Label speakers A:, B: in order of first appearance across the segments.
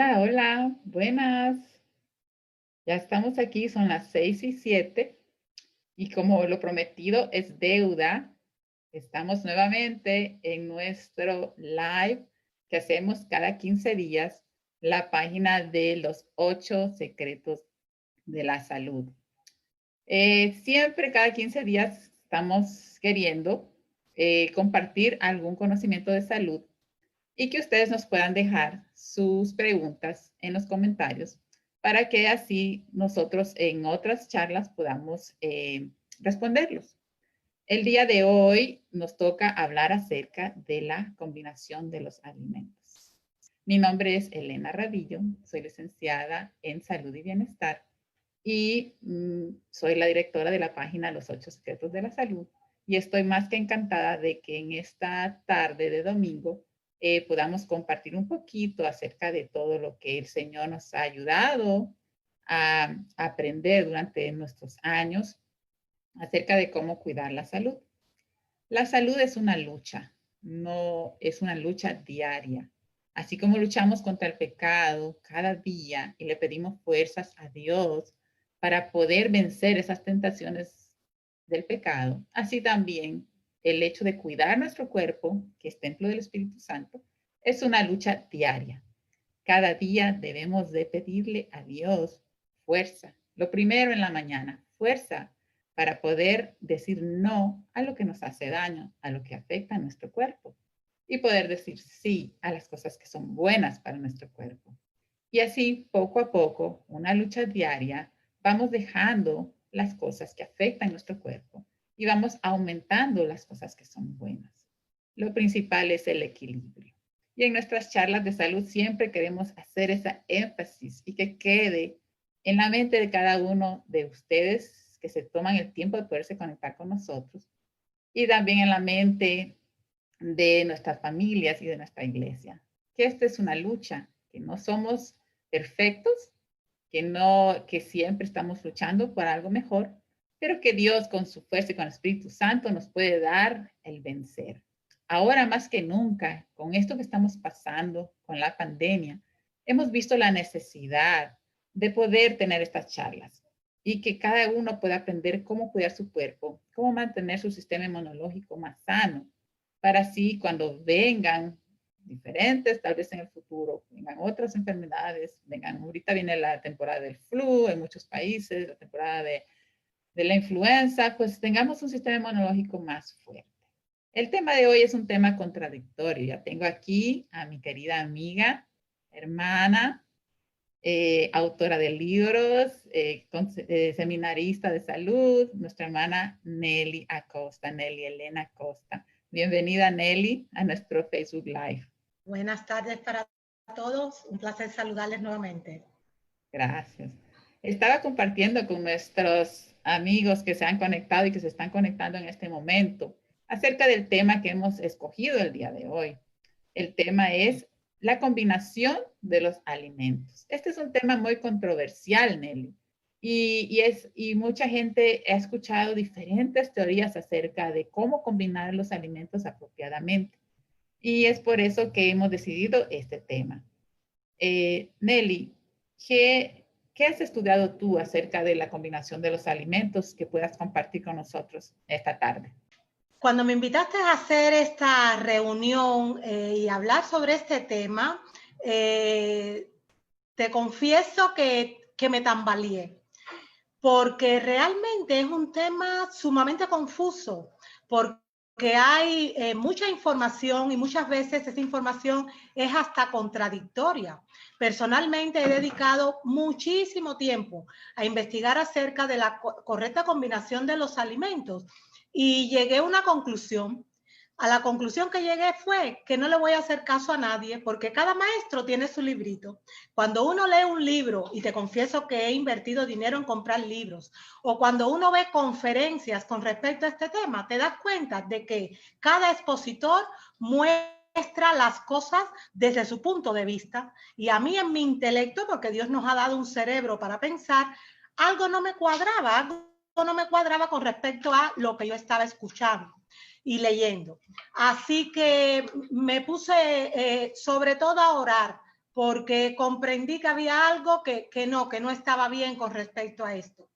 A: Hola, hola, buenas. Ya estamos aquí, son las 6:07 y como lo prometido es deuda, estamos nuevamente en nuestro live que hacemos cada 15 días, la página de los 8 secretos de la salud. Siempre cada 15 días estamos queriendo compartir algún conocimiento de salud y que ustedes nos puedan dejar sus preguntas en los comentarios para que así nosotros en otras charlas podamos responderlos. El día de hoy nos toca hablar acerca de la combinación de los alimentos. Mi nombre es Elena Radillo, soy licenciada en Salud y Bienestar y soy la directora de la página Los 8 Secretos de la Salud y estoy más que encantada de que en esta tarde de domingo podamos compartir un poquito acerca de todo lo que el Señor nos ha ayudado a aprender durante nuestros años acerca de cómo cuidar la salud. La salud es una lucha, no es una lucha diaria. Así como luchamos contra el pecado cada día y le pedimos fuerzas a Dios para poder vencer esas tentaciones del pecado, así también el hecho de cuidar nuestro cuerpo, que es templo del Espíritu Santo, es una lucha diaria. Cada día debemos de pedirle a Dios fuerza. Lo primero en la mañana, fuerza para poder decir no a lo que nos hace daño, a lo que afecta a nuestro cuerpo y poder decir sí a las cosas que son buenas para nuestro cuerpo. Y así, poco a poco, una lucha diaria, vamos dejando las cosas que afectan nuestro cuerpo y vamos aumentando las cosas que son buenas. Lo principal es el equilibrio. Y en nuestras charlas de salud siempre queremos hacer esa énfasis y que quede en la mente de cada uno de ustedes que se toman el tiempo de poderse conectar con nosotros y también en la mente de nuestras familias y de nuestra iglesia. Que esta es una lucha, que no somos perfectos, que siempre estamos luchando por algo mejor, pero que Dios con su fuerza y con el Espíritu Santo nos puede dar el vencer. Ahora más que nunca, con esto que estamos pasando, con la pandemia, hemos visto la necesidad de poder tener estas charlas y que cada uno pueda aprender cómo cuidar su cuerpo, cómo mantener su sistema inmunológico más sano, para así cuando vengan diferentes, tal vez en el futuro vengan otras enfermedades, vengan, ahorita viene la temporada del flu en muchos países, la temporada de la influenza, pues tengamos un sistema inmunológico más fuerte. El tema de hoy es un tema contradictorio. Ya tengo aquí a mi querida amiga, hermana, autora de libros, seminarista de salud, nuestra hermana Nelly Acosta, Nelly Elena Acosta. Bienvenida, Nelly, a nuestro Facebook Live.
B: Buenas tardes para todos. Un placer saludarles nuevamente.
A: Gracias. Estaba compartiendo con nuestros amigos que se han conectado y que se están conectando en este momento acerca del tema que hemos escogido el día de hoy. El tema es la combinación de los alimentos. Este es un tema muy controversial, Nelly, y mucha gente ha escuchado diferentes teorías acerca de cómo combinar los alimentos apropiadamente. Y es por eso que hemos decidido este tema. Nelly, ¿qué has estudiado tú acerca de la combinación de los alimentos que puedas compartir con nosotros esta tarde?
B: Cuando me invitaste a hacer esta reunión y hablar sobre este tema, te confieso que me tambaleé, porque realmente es un tema sumamente confuso, porque hay mucha información y muchas veces esa información es hasta contradictoria. Personalmente he dedicado muchísimo tiempo a investigar acerca de la correcta combinación de los alimentos y llegué a una conclusión. A la conclusión que llegué fue que no le voy a hacer caso a nadie porque cada maestro tiene su librito. Cuando uno lee un libro, y te confieso que he invertido dinero en comprar libros, o cuando uno ve conferencias con respecto a este tema, te das cuenta de que cada expositor muestra las cosas desde su punto de vista. Y a mí en mi intelecto, porque Dios nos ha dado un cerebro para pensar, algo no me cuadraba con respecto a lo que yo estaba escuchando y leyendo. Así que me puse sobre todo a orar porque comprendí que había algo que no estaba bien con respecto a esto.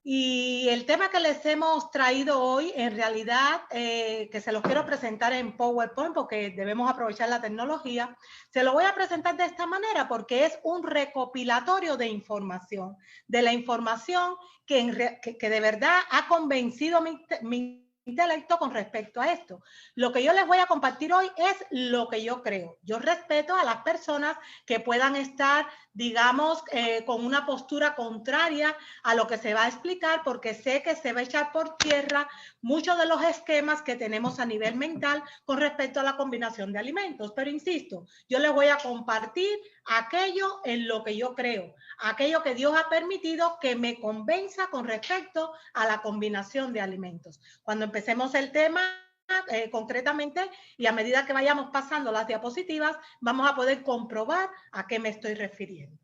B: Y el tema que les hemos traído hoy, en realidad, que se los quiero presentar en PowerPoint porque debemos aprovechar la tecnología, se lo voy a presentar de esta manera porque es un recopilatorio de información, de la información que de verdad ha convencido mi intelecto con respecto a esto. Lo que yo les voy a compartir hoy es lo que yo creo. Yo respeto a las personas que puedan estar, digamos, con una postura contraria a lo que se va a explicar, porque sé que se va a echar por tierra muchos de los esquemas que tenemos a nivel mental con respecto a la combinación de alimentos. Pero insisto, yo les voy a compartir aquello en lo que yo creo, aquello que Dios ha permitido que me convenza con respecto a la combinación de alimentos. Cuando empecemos el tema, concretamente, y a medida que vayamos pasando las diapositivas, vamos a poder comprobar a qué me estoy refiriendo.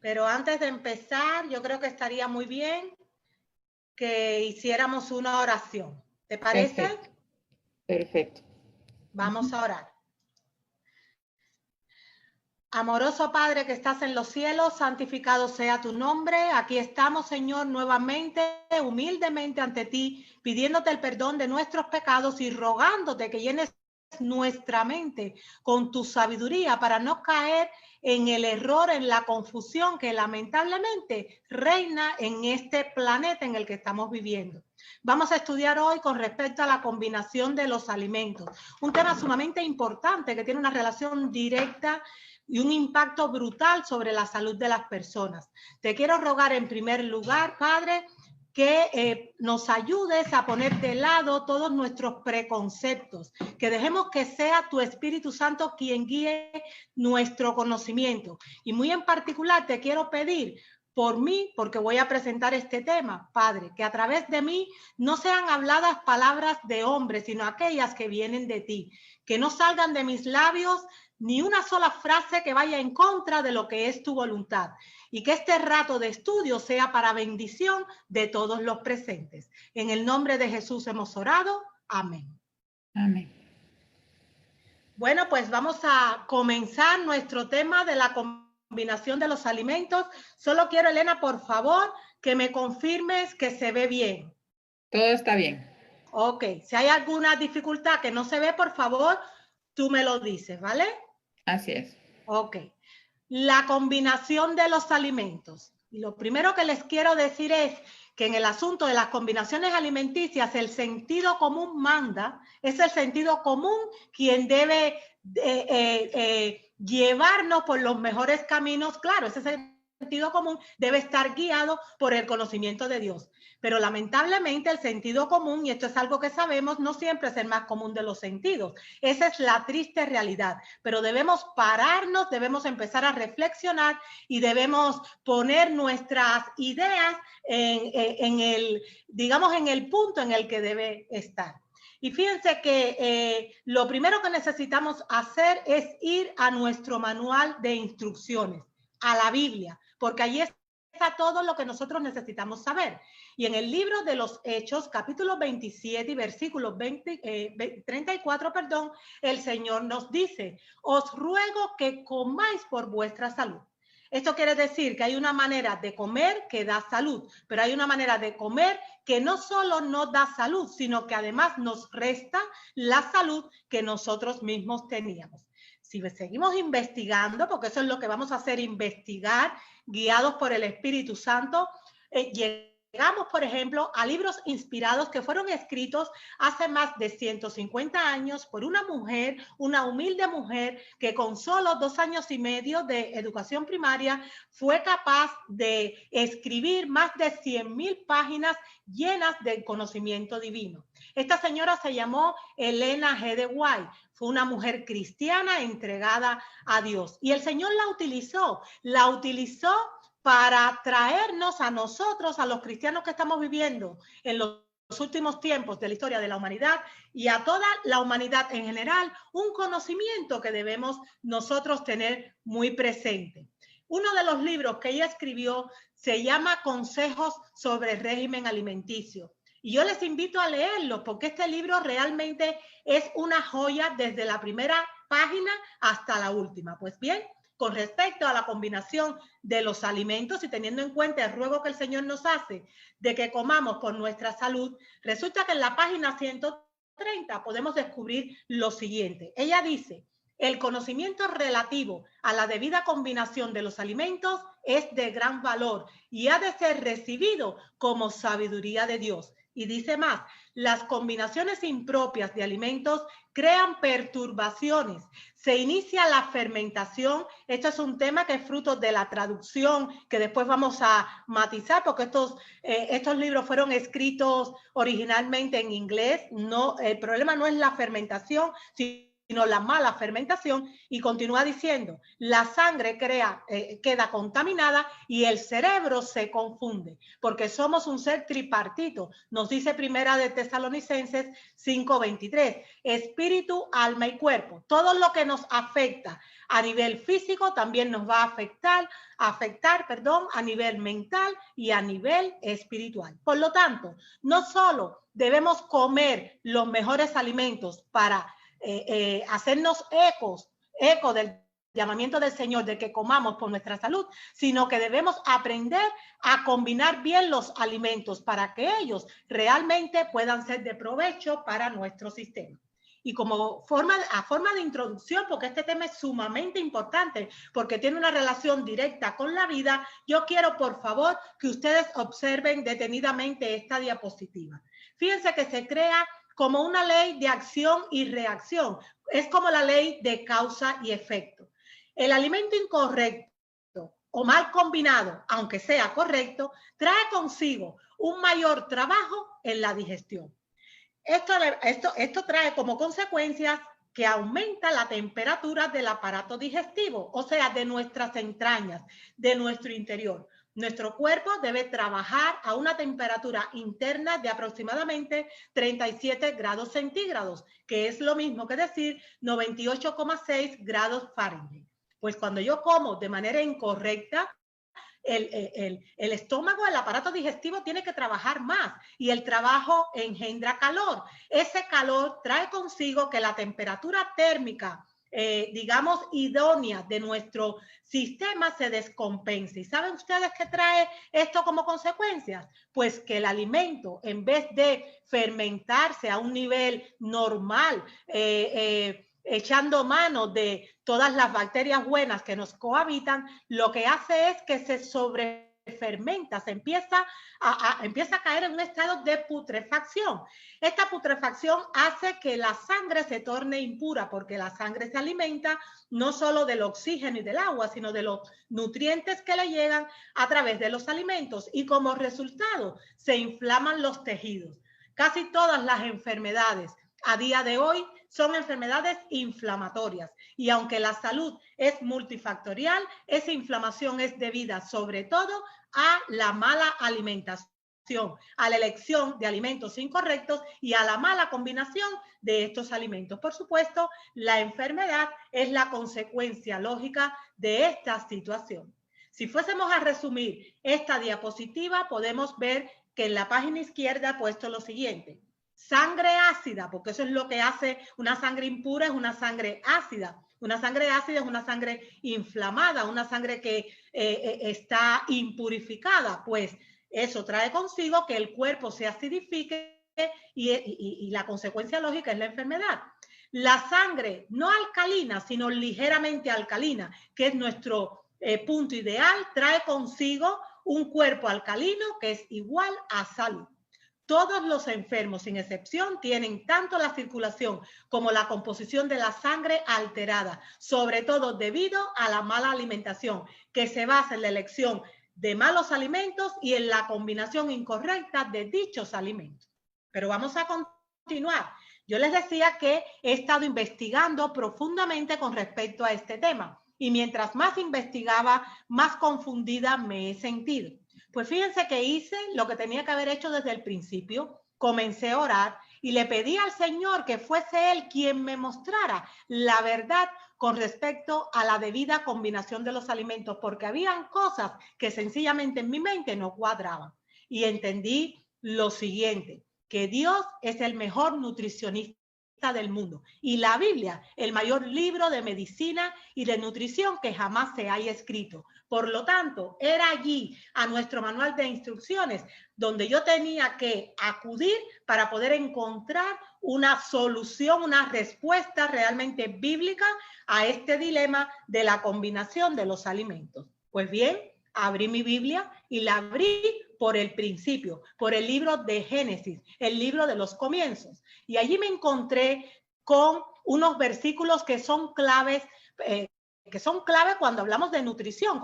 B: Pero antes de empezar, yo creo que estaría muy bien que hiciéramos una oración. ¿Te parece?
A: Perfecto. Perfecto.
B: Vamos a orar. Amoroso Padre que estás en los cielos, santificado sea tu nombre. Aquí estamos, Señor, nuevamente, humildemente ante ti, pidiéndote el perdón de nuestros pecados y rogándote que llenes nuestra mente con tu sabiduría para no caer en el error, en la confusión que lamentablemente reina en este planeta en el que estamos viviendo. Vamos a estudiar hoy con respecto a la combinación de los alimentos, un tema sumamente importante que tiene una relación directa y un impacto brutal sobre la salud de las personas. Te quiero rogar en primer lugar, Padre, que nos ayudes a poner de lado todos nuestros preconceptos, que dejemos que sea tu Espíritu Santo quien guíe nuestro conocimiento. Y muy en particular te quiero pedir por mí, porque voy a presentar este tema, Padre, que a través de mí no sean habladas palabras de hombres, sino aquellas que vienen de ti, que no salgan de mis labios ni una sola frase que vaya en contra de lo que es tu voluntad, y que este rato de estudio sea para bendición de todos los presentes. En el nombre de Jesús hemos orado. Amén.
A: Amén.
B: Bueno, pues vamos a comenzar nuestro tema de la combinación de los alimentos. Solo quiero, Elena, por favor, que me confirmes que se ve bien.
A: Todo está bien.
B: Ok, si hay alguna dificultad que no se ve, por favor, tú me lo dices, ¿vale?
A: Así es.
B: Ok. La combinación de los alimentos. Y lo primero que les quiero decir es que en el asunto de las combinaciones alimenticias el sentido común manda, es el sentido común quien debe llevarnos por los mejores caminos. Claro, ese sentido común debe estar guiado por el conocimiento de Dios. Pero lamentablemente el sentido común, y esto es algo que sabemos, no siempre es el más común de los sentidos. Esa es la triste realidad. Pero debemos pararnos, debemos empezar a reflexionar y debemos poner nuestras ideas en el punto en el que debe estar. Y fíjense que lo primero que necesitamos hacer es ir a nuestro manual de instrucciones, a la Biblia, porque allí está todo lo que nosotros necesitamos saber. Y en el libro de los Hechos, capítulo 27 y versículo 34, el Señor nos dice: os ruego que comáis por vuestra salud. Esto quiere decir que hay una manera de comer que da salud, pero hay una manera de comer que no solo nos da salud, sino que además nos resta la salud que nosotros mismos teníamos. Si seguimos investigando, porque eso es lo que vamos a hacer, investigar, guiados por el Espíritu Santo, llegamos, por ejemplo, a libros inspirados que fueron escritos hace más de 150 años por una mujer, una humilde mujer que con solo 2 años y medio de educación primaria fue capaz de escribir más de 100,000 páginas llenas de conocimiento divino. Esta señora se llamó Elena G. de White. Fue una mujer cristiana entregada a Dios. Y el Señor la utilizó para traernos a nosotros, a los cristianos que estamos viviendo en los últimos tiempos de la historia de la humanidad y a toda la humanidad en general, un conocimiento que debemos nosotros tener muy presente. Uno de los libros que ella escribió se llama Consejos sobre el régimen alimenticio. Y yo les invito a leerlo porque este libro realmente es una joya desde la primera página hasta la última. Pues bien, con respecto a la combinación de los alimentos y teniendo en cuenta el ruego que el Señor nos hace de que comamos por nuestra salud, resulta que en la página 130 podemos descubrir lo siguiente. Ella dice: el conocimiento relativo a la debida combinación de los alimentos es de gran valor y ha de ser recibido como sabiduría de Dios. Y dice más: las combinaciones impropias de alimentos crean perturbaciones, se inicia la fermentación. Esto es un tema que es fruto de la traducción, que después vamos a matizar, porque estos libros fueron escritos originalmente en inglés. No, el problema no es la fermentación, sino la mala fermentación. Y continúa diciendo: la sangre queda contaminada y el cerebro se confunde, porque somos un ser tripartito, nos dice Primera de Tesalonicenses 5:23, espíritu, alma y cuerpo. Todo lo que nos afecta a nivel físico también nos va a afectar a nivel mental y a nivel espiritual. Por lo tanto, no solo debemos comer los mejores alimentos para hacernos eco del llamamiento del Señor de que comamos por nuestra salud, sino que debemos aprender a combinar bien los alimentos para que ellos realmente puedan ser de provecho para nuestro sistema. Y como forma de introducción, porque este tema es sumamente importante, porque tiene una relación directa con la vida, yo quiero, por favor, que ustedes observen detenidamente esta diapositiva. Fíjense que se crea como una ley de acción y reacción. Es como la ley de causa y efecto. El alimento incorrecto o mal combinado, aunque sea correcto, trae consigo un mayor trabajo en la digestión. Esto trae como consecuencias que aumenta la temperatura del aparato digestivo, o sea, de nuestras entrañas, de nuestro interior. Nuestro cuerpo debe trabajar a una temperatura interna de aproximadamente 37 grados centígrados, que es lo mismo que decir 98,6 grados Fahrenheit. Pues cuando yo como de manera incorrecta, el estómago, el aparato digestivo tiene que trabajar más y el trabajo engendra calor. Ese calor trae consigo que la temperatura térmica, digamos, idónea de nuestro sistema se descompense. ¿Y saben ustedes qué trae esto como consecuencias? Pues que el alimento, en vez de fermentarse a un nivel normal, echando mano de todas las bacterias buenas que nos cohabitan, lo que hace es que se sobrefermenta, se empieza a caer en un estado de putrefacción. Esta putrefacción hace que la sangre se torne impura, porque la sangre se alimenta no solo del oxígeno y del agua, sino de los nutrientes que le llegan a través de los alimentos, y como resultado se inflaman los tejidos. Casi todas las enfermedades a día de hoy son enfermedades inflamatorias, y aunque la salud es multifactorial, esa inflamación es debida sobre todo a la mala alimentación, a la elección de alimentos incorrectos y a la mala combinación de estos alimentos. Por supuesto, la enfermedad es la consecuencia lógica de esta situación. Si fuésemos a resumir esta diapositiva, podemos ver que en la página izquierda ha puesto lo siguiente: sangre ácida, porque eso es lo que hace una sangre impura, es una sangre ácida. Una sangre ácida es una sangre inflamada, una sangre que está impurificada. Pues eso trae consigo que el cuerpo se acidifique y la consecuencia lógica es la enfermedad. La sangre no alcalina, sino ligeramente alcalina, que es nuestro punto ideal, trae consigo un cuerpo alcalino que es igual a salud. Todos los enfermos, sin excepción, tienen tanto la circulación como la composición de la sangre alterada, sobre todo debido a la mala alimentación, que se basa en la elección de malos alimentos y en la combinación incorrecta de dichos alimentos. Pero vamos a continuar. Yo les decía que he estado investigando profundamente con respecto a este tema, y mientras más investigaba, más confundida me he sentido. Pues fíjense que hice lo que tenía que haber hecho desde el principio. Comencé a orar y le pedí al Señor que fuese Él quien me mostrara la verdad con respecto a la debida combinación de los alimentos, porque habían cosas que sencillamente en mi mente no cuadraban. Y entendí lo siguiente: que Dios es el mejor nutricionista del mundo. Y la Biblia, el mayor libro de medicina y de nutrición que jamás se haya escrito. Por lo tanto, era allí a nuestro manual de instrucciones donde yo tenía que acudir para poder encontrar una solución, una respuesta realmente bíblica a este dilema de la combinación de los alimentos. Pues bien, abrí mi Biblia y la abrí por el principio, por el libro de Génesis, el libro de los comienzos. Y allí me encontré con unos versículos que son claves, cuando hablamos de nutrición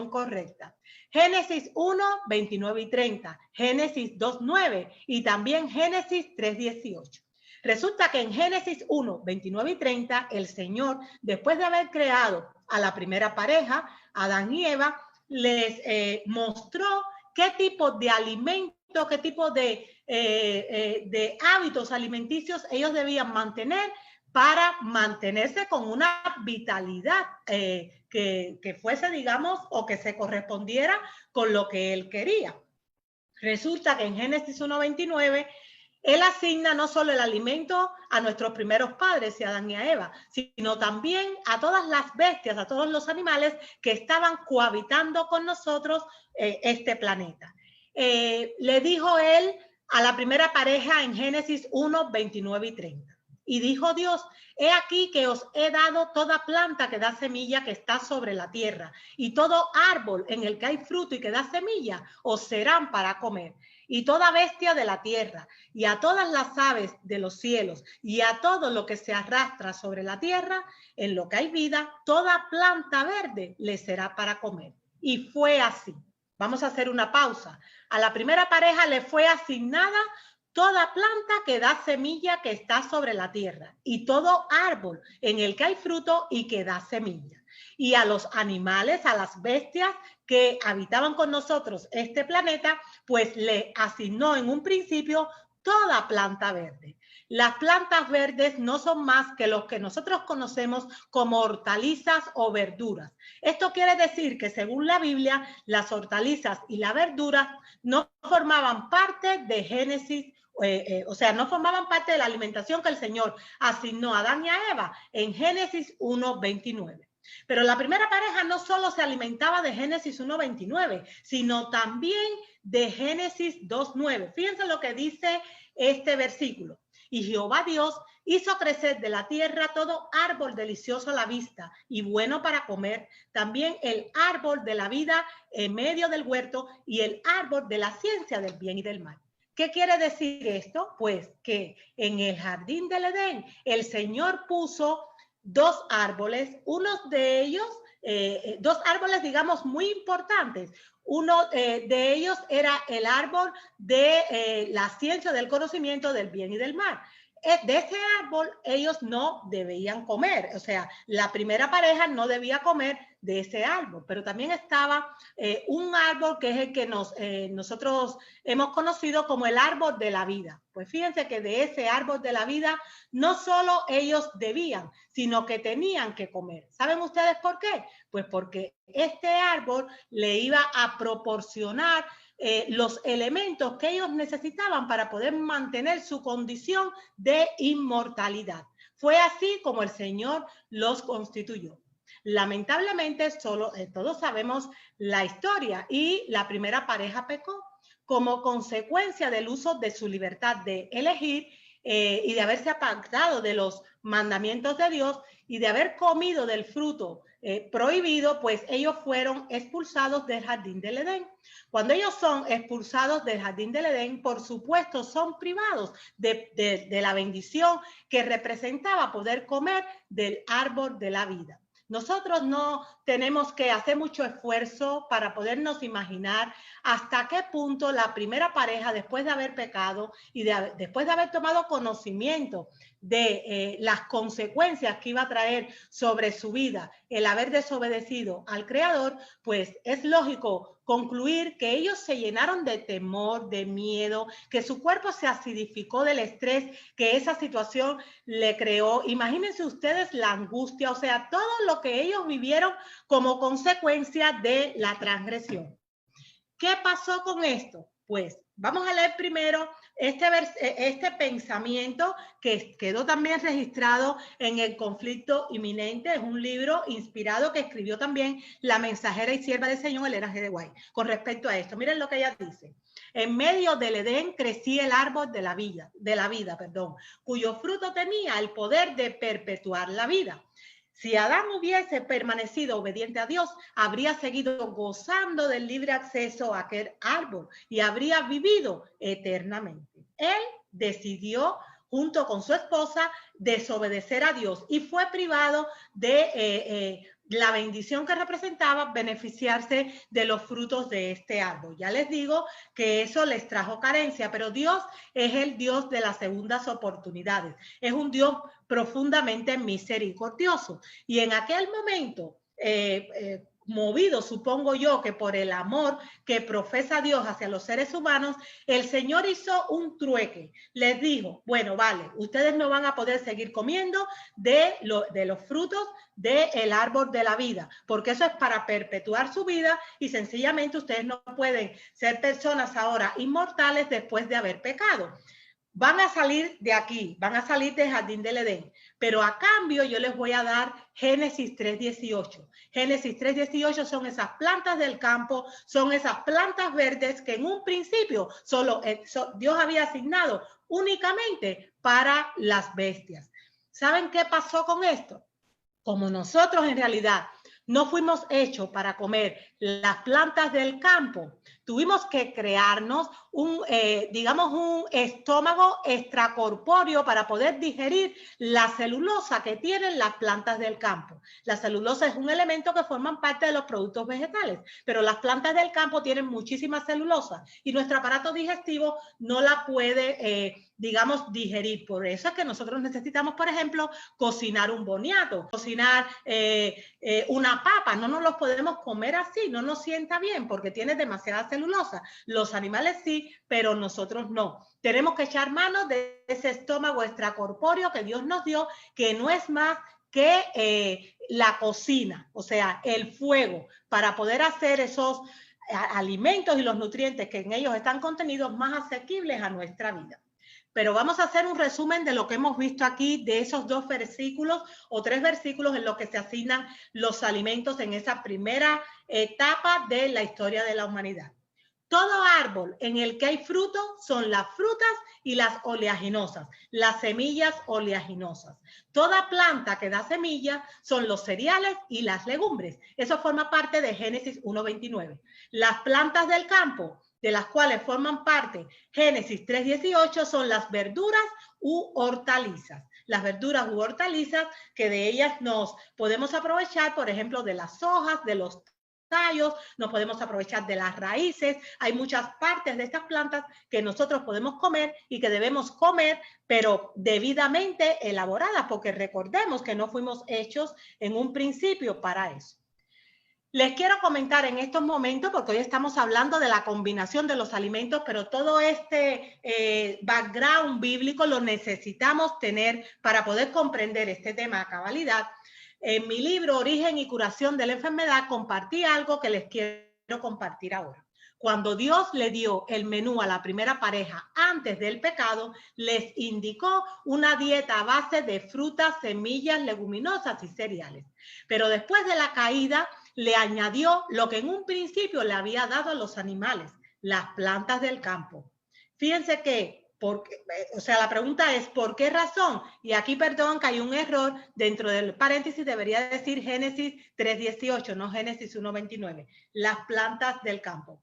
B: correcta. Génesis 1, 29 y 30, Génesis 2, 9 y también Génesis 3, 18. Resulta que en Génesis 1, 29 y 30, el Señor, después de haber creado a la primera pareja, Adán y Eva, les mostró qué tipo de alimento, qué tipo de hábitos alimenticios ellos debían mantener para mantenerse con una vitalidad que fuese, digamos, o que se correspondiera con lo que él quería. Resulta que en Génesis 1:29 él asigna no solo el alimento a nuestros primeros padres, a Adán y a Eva, sino también a todas las bestias, a todos los animales que estaban cohabitando con nosotros este planeta. Le dijo él a la primera pareja en Génesis 1, 29 y 30. Y dijo Dios, he aquí que os he dado toda planta que da semilla que está sobre la tierra, y todo árbol en el que hay fruto y que da semilla, os serán para comer. Y toda bestia de la tierra, y a todas las aves de los cielos, y a todo lo que se arrastra sobre la tierra, en lo que hay vida, toda planta verde le será para comer. Y fue así. Vamos a hacer una pausa. A la primera pareja le fue asignada toda planta que da semilla que está sobre la tierra y todo árbol en el que hay fruto y que da semilla. Y a los animales, a las bestias que habitaban con nosotros este planeta, pues le asignó en un principio toda planta verde. Las plantas verdes no son más que los que nosotros conocemos como hortalizas o verduras. Esto quiere decir que según la Biblia, las hortalizas y la verdura no formaban parte de Génesis, o sea, no formaban parte de la alimentación que el Señor asignó a Adán y a Eva en Génesis 1:29. Pero la primera pareja no solo se alimentaba de Génesis 1:29, sino también de Génesis 2:9. Fíjense lo que dice este versículo. Y Jehová Dios hizo crecer de la tierra todo árbol delicioso a la vista y bueno para comer, también el árbol de la vida en medio del huerto y el árbol de la ciencia del bien y del mal. ¿Qué quiere decir esto? Pues que en el jardín del Edén el Señor puso dos árboles, unos de ellos, dos árboles, digamos, muy importantes. Uno de ellos era el árbol de la ciencia del conocimiento del bien y del mal. De ese árbol ellos no debían comer, o sea, la primera pareja no debía comer de ese árbol, pero también estaba un árbol que es el que nosotros hemos conocido como el árbol de la vida. Pues fíjense que de ese árbol de la vida no solo ellos debían, sino que tenían que comer. ¿Saben ustedes por qué? Pues porque este árbol le iba a proporcionar los elementos que ellos necesitaban para poder mantener su condición de inmortalidad. Fue así como el Señor los constituyó. Lamentablemente, todos sabemos la historia y la primera pareja pecó como consecuencia del uso de su libertad de elegir y de haberse apartado de los mandamientos de Dios y de haber comido del fruto prohibido, pues ellos fueron expulsados del jardín del Edén. Cuando ellos son expulsados del jardín del Edén, por supuesto, son privados de la bendición que representaba poder comer del árbol de la vida. Nosotros no tenemos que hacer mucho esfuerzo para podernos imaginar hasta qué punto la primera pareja, después de haber pecado y después de haber tomado conocimiento de las consecuencias que iba a traer sobre su vida el haber desobedecido al Creador, pues es lógico concluir que ellos se llenaron de temor, de miedo, que su cuerpo se acidificó del estrés que esa situación le creó. Imagínense ustedes la angustia, o sea, todo lo que ellos vivieron como consecuencia de la transgresión. ¿Qué pasó con esto? Pues Vamos a leer primero este pensamiento que quedó también registrado en El conflicto inminente. Es un libro inspirado que escribió también la mensajera y sierva del Señor, Elena G. de White, con respecto a esto. Miren lo que ella dice. En medio del Edén crecía el árbol de la vida, cuyo fruto tenía el poder de perpetuar la vida. Si Adán hubiese permanecido obediente a Dios, habría seguido gozando del libre acceso a aquel árbol y habría vivido eternamente. Él decidió, junto con su esposa, desobedecer a Dios y fue privado de la bendición que representaba beneficiarse de los frutos de este árbol. Ya les digo que eso les trajo carencia, pero Dios es el Dios de las segundas oportunidades. Es un Dios profundamente misericordioso. Y en aquel momento, movido, supongo yo, que por el amor que profesa Dios hacia los seres humanos, el Señor hizo un trueque. Les dijo, bueno, vale, ustedes no van a poder seguir comiendo de los frutos del árbol de la vida, porque eso es para perpetuar su vida y sencillamente ustedes no pueden ser personas ahora inmortales después de haber pecado. Van a salir de aquí, van a salir del jardín del Edén, pero a cambio yo les voy a dar Génesis 3:18. Génesis 3:18 son esas plantas del campo, son esas plantas verdes que en un principio solo Dios había asignado únicamente para las bestias. ¿Saben qué pasó con esto? Como nosotros en realidad no fuimos hechos para comer las plantas del campo, tuvimos que crearnos un estómago extracorpóreo para poder digerir la celulosa que tienen las plantas del campo. La celulosa es un elemento que forman parte de los productos vegetales, pero las plantas del campo tienen muchísima celulosa y nuestro aparato digestivo no la puede, digerir. Por eso es que nosotros necesitamos, por ejemplo, cocinar un boniato, cocinar una papa. No nos los podemos comer así, no nos sienta bien porque tiene demasiada celulosa. Los animales sí, pero nosotros no. Tenemos que echar mano de ese estómago extracorpóreo que Dios nos dio, que no es más que la cocina, o sea, el fuego, para poder hacer esos alimentos y los nutrientes que en ellos están contenidos más asequibles a nuestra vida. Pero vamos a hacer un resumen de lo que hemos visto aquí, de esos 2 versículos o 3 versículos en los que se asignan los alimentos en esa primera etapa de la historia de la humanidad. Todo árbol en el que hay fruto son las frutas y las oleaginosas, las semillas oleaginosas. Toda planta que da semilla son los cereales y las legumbres. Eso forma parte de Génesis 1:29. Las plantas del campo, de las cuales forman parte Génesis 3:18, son las verduras u hortalizas. Las verduras u hortalizas que de ellas nos podemos aprovechar, por ejemplo, de las hojas, de los tallos, nos podemos aprovechar de las raíces. Hay muchas partes de estas plantas que nosotros podemos comer y que debemos comer, pero debidamente elaboradas, porque recordemos que no fuimos hechos en un principio para eso. Les quiero comentar en estos momentos, porque hoy estamos hablando de la combinación de los alimentos, pero todo este background bíblico lo necesitamos tener para poder comprender este tema a cabalidad. En mi libro Origen y Curación de la Enfermedad compartí algo que les quiero compartir ahora. Cuando Dios le dio el menú a la primera pareja antes del pecado, les indicó una dieta a base de frutas, semillas, leguminosas y cereales. Pero después de la caída, le añadió lo que en un principio le había dado a los animales, las plantas del campo. Fíjense que, la pregunta es, ¿por qué razón? Y aquí, perdón, que hay un error, dentro del paréntesis debería decir Génesis 3:18, no Génesis 1:29, las plantas del campo.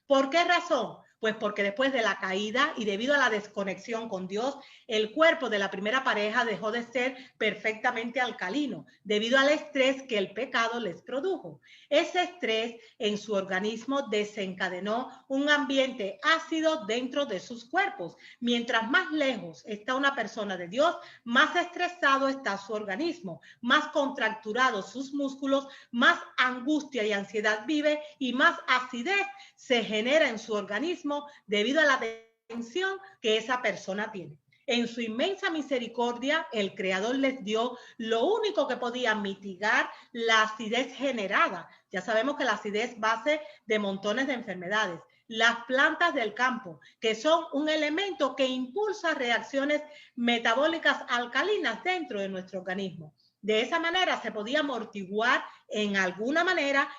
B: ¿Por qué razón? Pues porque después de la caída y debido a la desconexión con Dios, el cuerpo de la primera pareja dejó de ser perfectamente alcalino debido al estrés que el pecado les produjo. Ese estrés en su organismo desencadenó un ambiente ácido dentro de sus cuerpos. Mientras más lejos está una persona de Dios, más estresado está su organismo, más contracturados sus músculos, más angustia y ansiedad vive y más acidez se genera en su organismo debido a la tensión que esa persona tiene. En su inmensa misericordia, el Creador les dio lo único que podía mitigar la acidez generada. Ya sabemos que la acidez es base de montones de enfermedades. las plantas del campo, que son un elemento que impulsa reacciones metabólicas alcalinas dentro de nuestro organismo. De esa manera se podía amortiguar en alguna medida,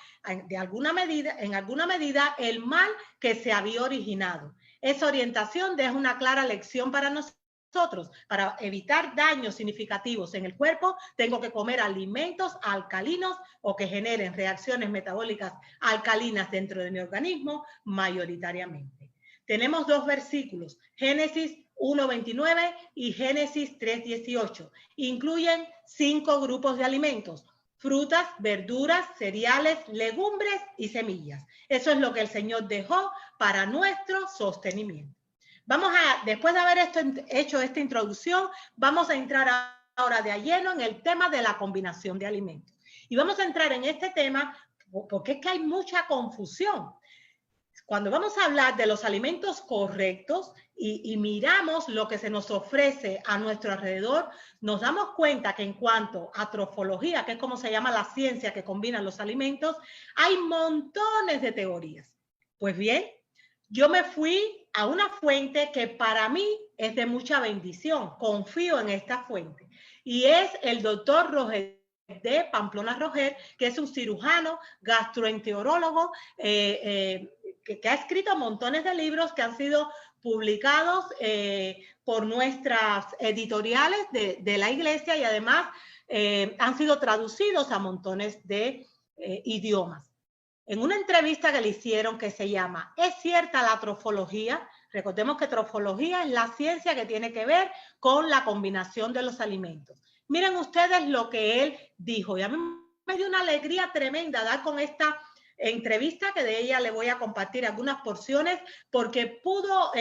B: el mal que se había originado. Esa orientación deja una clara lección para nosotros. Para evitar daños significativos en el cuerpo, tengo que comer alimentos alcalinos o que generen reacciones metabólicas alcalinas dentro de mi organismo mayoritariamente. Tenemos dos versículos, Génesis 1:29 y Génesis 3:18. Incluyen 5 grupos de alimentos: frutas, verduras, cereales, legumbres y semillas. Eso es lo que el Señor dejó para nuestro sostenimiento. Después de haber hecho esta introducción, vamos a entrar ahora de lleno en el tema de la combinación de alimentos. Y vamos a entrar en este tema porque es que hay mucha confusión. Cuando vamos a hablar de los alimentos correctos y miramos lo que se nos ofrece a nuestro alrededor, nos damos cuenta que en cuanto a trofología, que es como se llama la ciencia que combina los alimentos, hay montones de teorías. Pues bien, yo me fui a una fuente que para mí es de mucha bendición. Confío en esta fuente. Y es el doctor Roger de Pamplona Roger, que es un cirujano, gastroenterólogo, que ha escrito montones de libros que han sido publicados por nuestras editoriales de la iglesia y además han sido traducidos a montones de idiomas. En una entrevista que le hicieron que se llama ¿Es cierta la trofología? Recordemos que trofología es la ciencia que tiene que ver con la combinación de los alimentos. Miren ustedes lo que él dijo y a mí me dio una alegría tremenda dar con esta entrevista, que de ella le voy a compartir algunas porciones porque pudo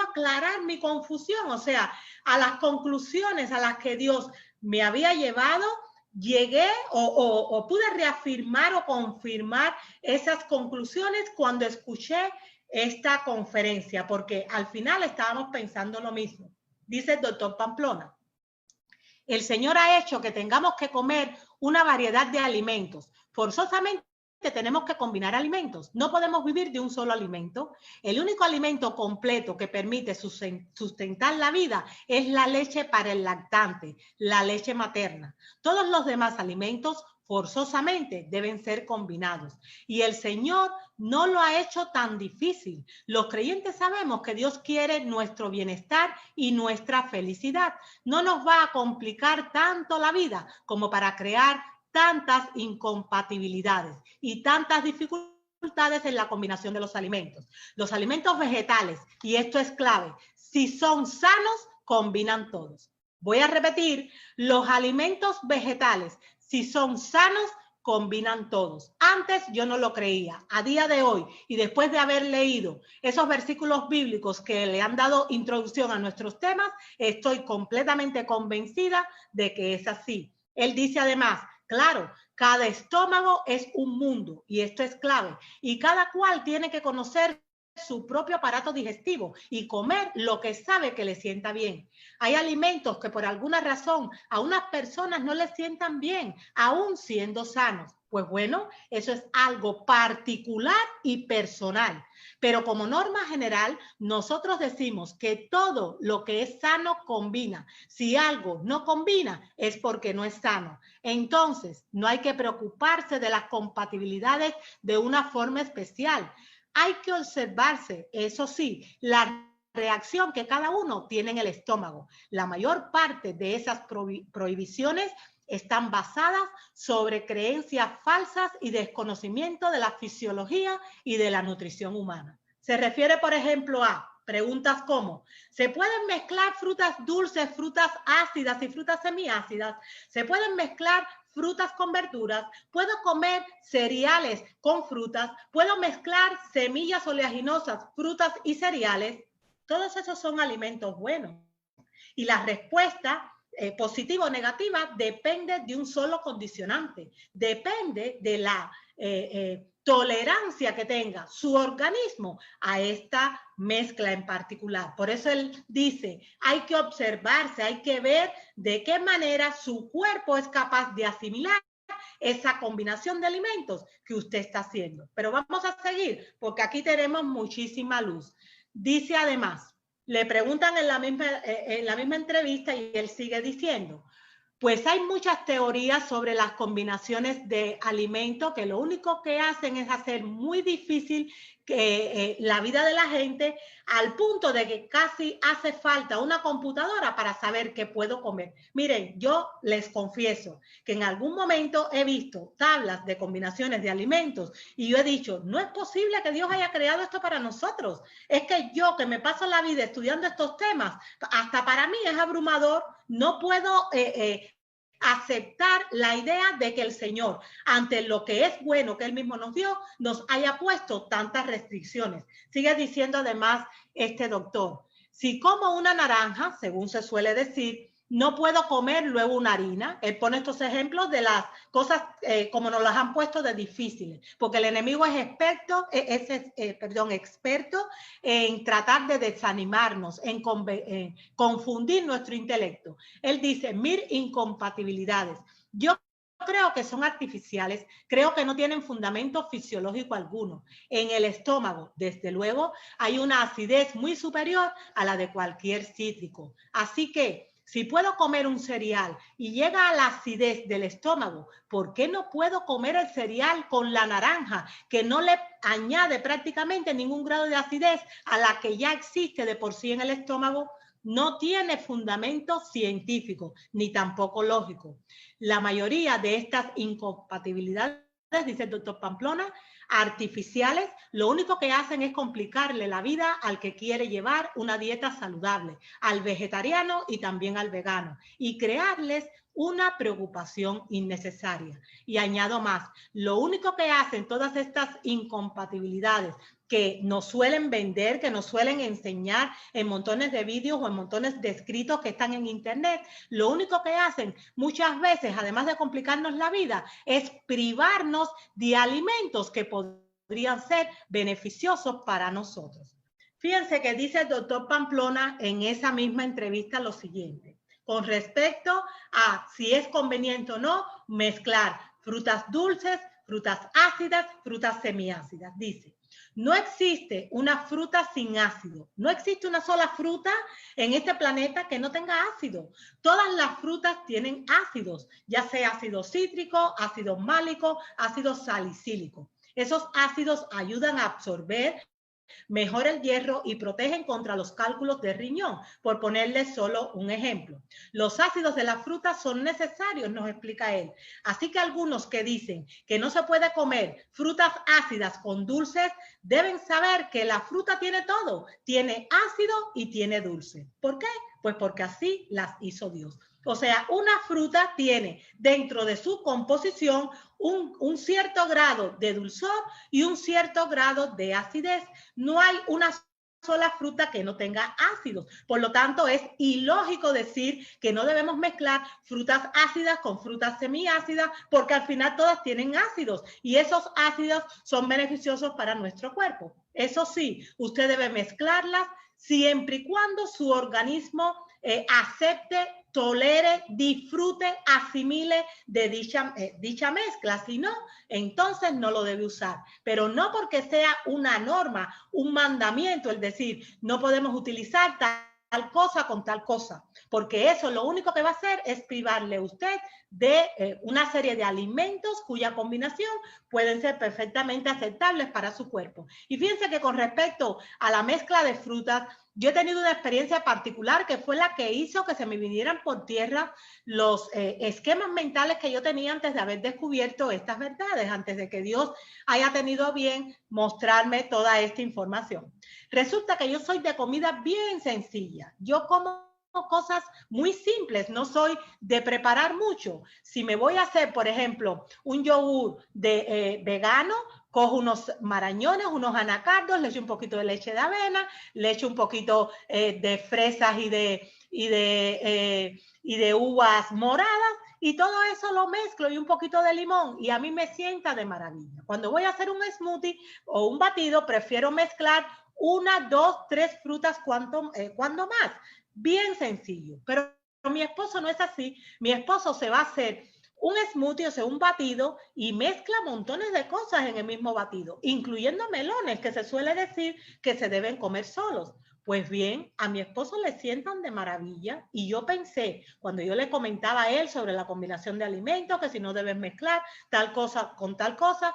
B: aclarar mi confusión, o sea, a las conclusiones a las que Dios me había llevado. Llegué o pude reafirmar o confirmar esas conclusiones cuando escuché esta conferencia, porque al final estábamos pensando lo mismo. Dice el doctor Pamplona, el Señor ha hecho que tengamos que comer una variedad de alimentos. Forzosamente tenemos que combinar alimentos. No podemos vivir de un solo alimento. El único alimento completo que permite sustentar la vida es la leche para el lactante, la leche materna. Todos los demás alimentos forzosamente deben ser combinados. Y el Señor no lo ha hecho tan difícil. Los creyentes sabemos que Dios quiere nuestro bienestar y nuestra felicidad. No nos va a complicar tanto la vida como para crear tantas incompatibilidades y tantas dificultades en la combinación de los alimentos. Los alimentos vegetales, y esto es clave, si son sanos, combinan todos. Voy a repetir, los alimentos vegetales, si son sanos, combinan todos. Antes yo no lo creía. A día de hoy, y después de haber leído esos versículos bíblicos que le han dado introducción a nuestros temas, estoy completamente convencida de que es así. Él dice además, claro, cada estómago es un mundo y esto es clave. Y cada cual tiene que conocer su propio aparato digestivo y comer lo que sabe que le sienta bien. Hay alimentos que por alguna razón a unas personas no les sientan bien, aún siendo sanos. Pues bueno, eso es algo particular y personal. Pero como norma general, nosotros decimos que todo lo que es sano combina. Si algo no combina, es porque no es sano. Entonces, no hay que preocuparse de las compatibilidades de una forma especial. Hay que observarse, eso sí, la reacción que cada uno tiene en el estómago. La mayor parte de esas prohibiciones están basadas sobre creencias falsas y desconocimiento de la fisiología y de la nutrición humana. Se refiere, por ejemplo, a preguntas como, ¿se pueden mezclar frutas dulces, frutas ácidas y frutas semiácidas? ¿Se pueden mezclar frutas con verduras? ¿Puedo comer cereales con frutas? ¿Puedo mezclar semillas oleaginosas, frutas y cereales? Todos esos son alimentos buenos. Y la respuesta positiva o negativa depende de un solo condicionante. Depende de la tolerancia que tenga su organismo a esta mezcla en particular. Por eso él dice, hay que observarse, hay que ver de qué manera su cuerpo es capaz de asimilar esa combinación de alimentos que usted está haciendo. Pero vamos a seguir, porque aquí tenemos muchísima luz. Dice además, le preguntan en la misma entrevista y él sigue diciendo, pues hay muchas teorías sobre las combinaciones de alimentos que lo único que hacen es hacer muy difícil la vida de la gente, al punto de que casi hace falta una computadora para saber qué puedo comer. Miren, yo les confieso que en algún momento he visto tablas de combinaciones de alimentos y yo he dicho, no es posible que Dios haya creado esto para nosotros. Es que yo, que me paso la vida estudiando estos temas, hasta para mí es abrumador. No puedo aceptar la idea de que el Señor, ante lo que es bueno que Él mismo nos dio, nos haya puesto tantas restricciones. Sigue diciendo además este doctor, si como una naranja, según se suele decir, no puedo comer luego una harina. Él pone estos ejemplos de las cosas como nos las han puesto de difíciles, porque el enemigo es experto en tratar de desanimarnos, en confundir nuestro intelecto. Él dice, 1000 incompatibilidades. Yo creo que son artificiales, creo que no tienen fundamento fisiológico alguno. En el estómago, desde luego, hay una acidez muy superior a la de cualquier cítrico. Así que, si puedo comer un cereal y llega a la acidez del estómago, ¿por qué no puedo comer el cereal con la naranja, que no le añade prácticamente ningún grado de acidez a la que ya existe de por sí en el estómago? No tiene fundamento científico, ni tampoco lógico. La mayoría de estas incompatibilidades, dice el doctor Pamplona, artificiales, lo único que hacen es complicarle la vida al que quiere llevar una dieta saludable, al vegetariano y también al vegano, y crearles una preocupación innecesaria. Y añado más, lo único que hacen todas estas incompatibilidades que nos suelen vender, que nos suelen enseñar en montones de vídeos o en montones de escritos que están en internet, lo único que hacen muchas veces, además de complicarnos la vida, es privarnos de alimentos que podrían ser beneficiosos para nosotros. Fíjense que dice el doctor Pamplona en esa misma entrevista lo siguiente, con respecto a si es conveniente o no mezclar frutas dulces, frutas ácidas, frutas semiácidas. Dice, no existe una fruta sin ácido. No existe una sola fruta en este planeta que no tenga ácido. Todas las frutas tienen ácidos, ya sea ácido cítrico, ácido málico, ácido salicílico. Esos ácidos ayudan a absorber mejor el hierro y protegen contra los cálculos de riñón, por ponerles solo un ejemplo. Los ácidos de la fruta son necesarios, nos explica él. Así que algunos que dicen que no se puede comer frutas ácidas con dulces, deben saber que la fruta tiene todo, tiene ácido y tiene dulce. ¿Por qué? Pues porque así las hizo Dios. O sea, una fruta tiene dentro de su composición un cierto grado de dulzor y un cierto grado de acidez. No hay una sola fruta que no tenga ácidos. Por lo tanto, es ilógico decir que no debemos mezclar frutas ácidas con frutas semiácidas, porque al final todas tienen ácidos y esos ácidos son beneficiosos para nuestro cuerpo. Eso sí, usted debe mezclarlas siempre y cuando su organismo acepte, tolere, disfrute, asimile de dicha mezcla. Si no, entonces no lo debe usar. Pero no porque sea una norma, un mandamiento, es decir, no podemos utilizar tal cosa con tal cosa, porque eso lo único que va a hacer es privarle a usted de una serie de alimentos cuya combinación pueden ser perfectamente aceptables para su cuerpo. Y fíjense que con respecto a la mezcla de frutas, yo he tenido una experiencia particular que fue la que hizo que se me vinieran por tierra los esquemas mentales que yo tenía antes de haber descubierto estas verdades, antes de que Dios haya tenido a bien mostrarme toda esta información. Resulta que yo soy de comida bien sencilla. Yo como cosas muy simples, no soy de preparar mucho. Si me voy a hacer, por ejemplo, un yogur vegano, cojo unos marañones, unos anacardos, le echo un poquito de leche de avena, le echo un poquito de fresas y de uvas moradas, y todo eso lo mezclo y un poquito de limón y a mí me sienta de maravilla. Cuando voy a hacer un smoothie o un batido, prefiero mezclar 1, 2, 3 frutas cuando más. Bien sencillo. Pero mi esposo no es así. Mi esposo se va a hacer un smoothie, o sea, un batido, y mezcla montones de cosas en el mismo batido, incluyendo melones, que se suele decir que se deben comer solos. Pues bien, a mi esposo le sientan de maravilla, y yo pensé, cuando yo le comentaba a él sobre la combinación de alimentos, que si no debes mezclar tal cosa con tal cosa,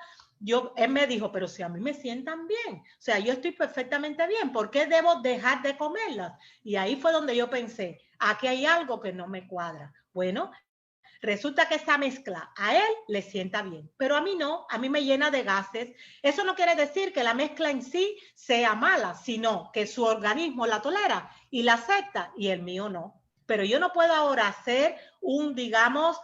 B: él me dijo, pero si a mí me sientan bien, o sea, yo estoy perfectamente bien, ¿por qué debo dejar de comerlas? Y ahí fue donde yo pensé, aquí hay algo que no me cuadra. Bueno, resulta que esa mezcla a él le sienta bien, pero a mí no, a mí me llena de gases. Eso no quiere decir que la mezcla en sí sea mala, sino que su organismo la tolera y la acepta y el mío no. Pero yo no puedo ahora hacer digamos,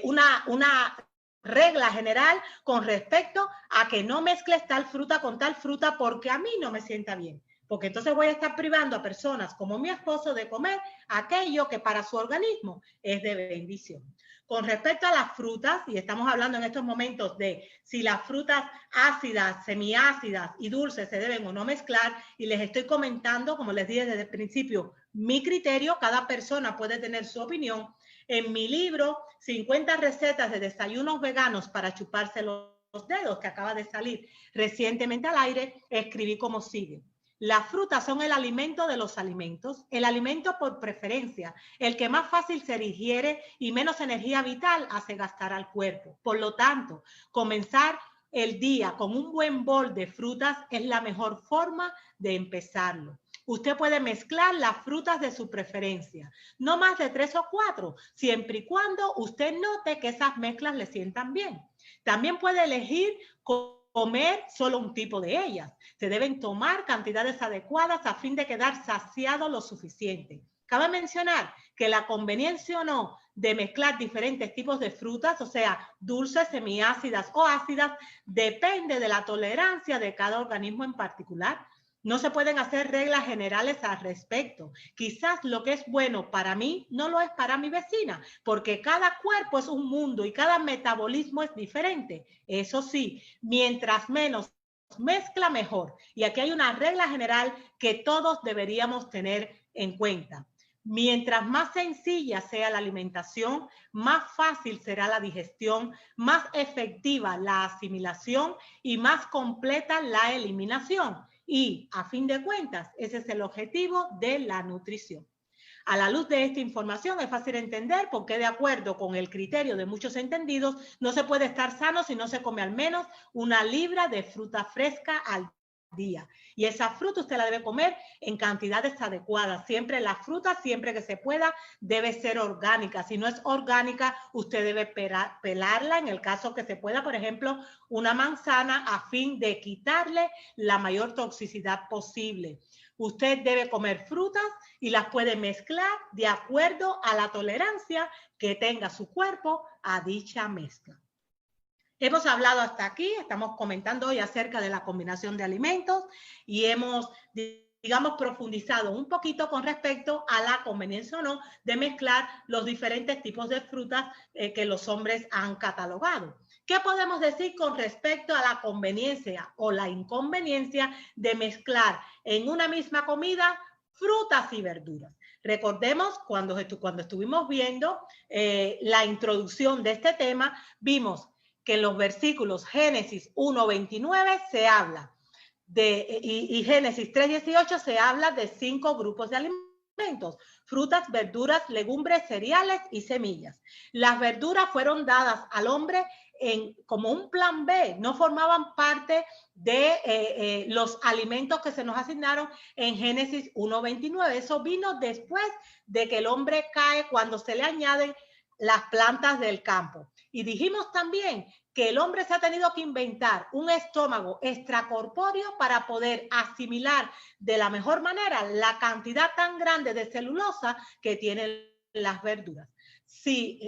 B: una regla general con respecto a que no mezcles tal fruta con tal fruta porque a mí no me sienta bien. Porque entonces voy a estar privando a personas como mi esposo de comer aquello que para su organismo es de bendición. Con respecto a las frutas, y estamos hablando en estos momentos de si las frutas ácidas, semiácidas y dulces se deben o no mezclar, y les estoy comentando, como les dije desde el principio, mi criterio, cada persona puede tener su opinión. En mi libro, 50 recetas de desayunos veganos para chuparse los dedos, que acaba de salir recientemente al aire, escribí como sigue. Las frutas son el alimento de los alimentos, el alimento por preferencia, el que más fácil se digiere y menos energía vital hace gastar al cuerpo. Por lo tanto, comenzar el día con un buen bol de frutas es la mejor forma de empezarlo. Usted puede mezclar las frutas de su preferencia, no más de 3 o 4, siempre y cuando usted note que esas mezclas le sientan bien. También puede elegir comer solo un tipo de ellas. Se deben tomar cantidades adecuadas a fin de quedar saciado lo suficiente. Cabe mencionar que la conveniencia o no de mezclar diferentes tipos de frutas, o sea, dulces, semiácidas o ácidas, depende de la tolerancia de cada organismo en particular. No se pueden hacer reglas generales al respecto. Quizás lo que es bueno para mí no lo es para mi vecina, porque cada cuerpo es un mundo y cada metabolismo es diferente. Eso sí, mientras menos mezcla, mejor. Y aquí hay una regla general que todos deberíamos tener en cuenta. Mientras más sencilla sea la alimentación, más fácil será la digestión, más efectiva la asimilación y más completa la eliminación. Y, a fin de cuentas, ese es el objetivo de la nutrición. A la luz de esta información es fácil entender por qué, de acuerdo con el criterio de muchos entendidos, no se puede estar sano si no se come al menos 1 libra de fruta fresca al día. Y esa fruta usted la debe comer en cantidades adecuadas. Siempre la fruta, siempre que se pueda, debe ser orgánica. Si no es orgánica, usted debe pelarla en el caso que se pueda, por ejemplo, una manzana, a fin de quitarle la mayor toxicidad posible. Usted debe comer frutas y las puede mezclar de acuerdo a la tolerancia que tenga su cuerpo a dicha mezcla. Hemos hablado hasta aquí, estamos comentando hoy acerca de la combinación de alimentos y hemos, digamos, profundizado un poquito con respecto a la conveniencia o no de mezclar los diferentes tipos de frutas que los hombres han catalogado. ¿Qué podemos decir con respecto a la conveniencia o la inconveniencia de mezclar en una misma comida frutas y verduras? Recordemos, cuando estuvimos viendo la introducción de este tema, vimos que en los versículos Génesis 1:29 se habla y Génesis 3:18 se habla de 5 grupos de alimentos: frutas, verduras, legumbres, cereales y semillas. Las verduras fueron dadas al hombre como un plan B, no formaban parte de los alimentos que se nos asignaron en Génesis 1:29. Eso vino después de que el hombre cae, cuando se le añaden las plantas del campo. Y dijimos también que el hombre se ha tenido que inventar un estómago extracorpóreo para poder asimilar de la mejor manera la cantidad tan grande de celulosa que tienen las verduras. Si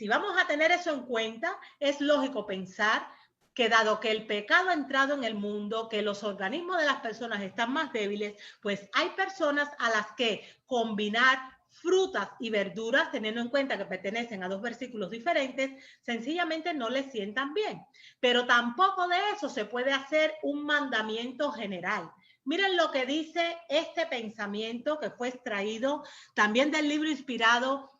B: vamos a tener eso en cuenta, es lógico pensar que, dado que el pecado ha entrado en el mundo, que los organismos de las personas están más débiles, pues hay personas a las que combinar frutas y verduras, teniendo en cuenta que pertenecen a 2 versículos diferentes, sencillamente no les sientan bien. Pero tampoco de eso se puede hacer un mandamiento general. Miren lo que dice este pensamiento, que fue extraído también del libro inspirado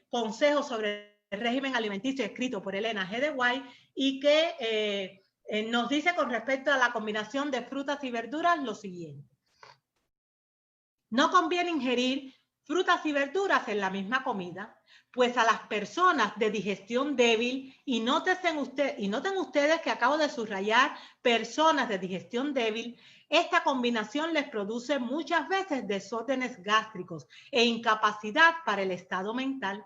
B: Consejos sobre régimen alimenticio escrito por Elena G. de White y que nos dice con respecto a la combinación de frutas y verduras lo siguiente. No conviene ingerir frutas y verduras en la misma comida, pues a las personas de digestión débil, y noten ustedes que acabo de subrayar personas de digestión débil, esta combinación les produce muchas veces desórdenes gástricos e incapacidad para el estado mental.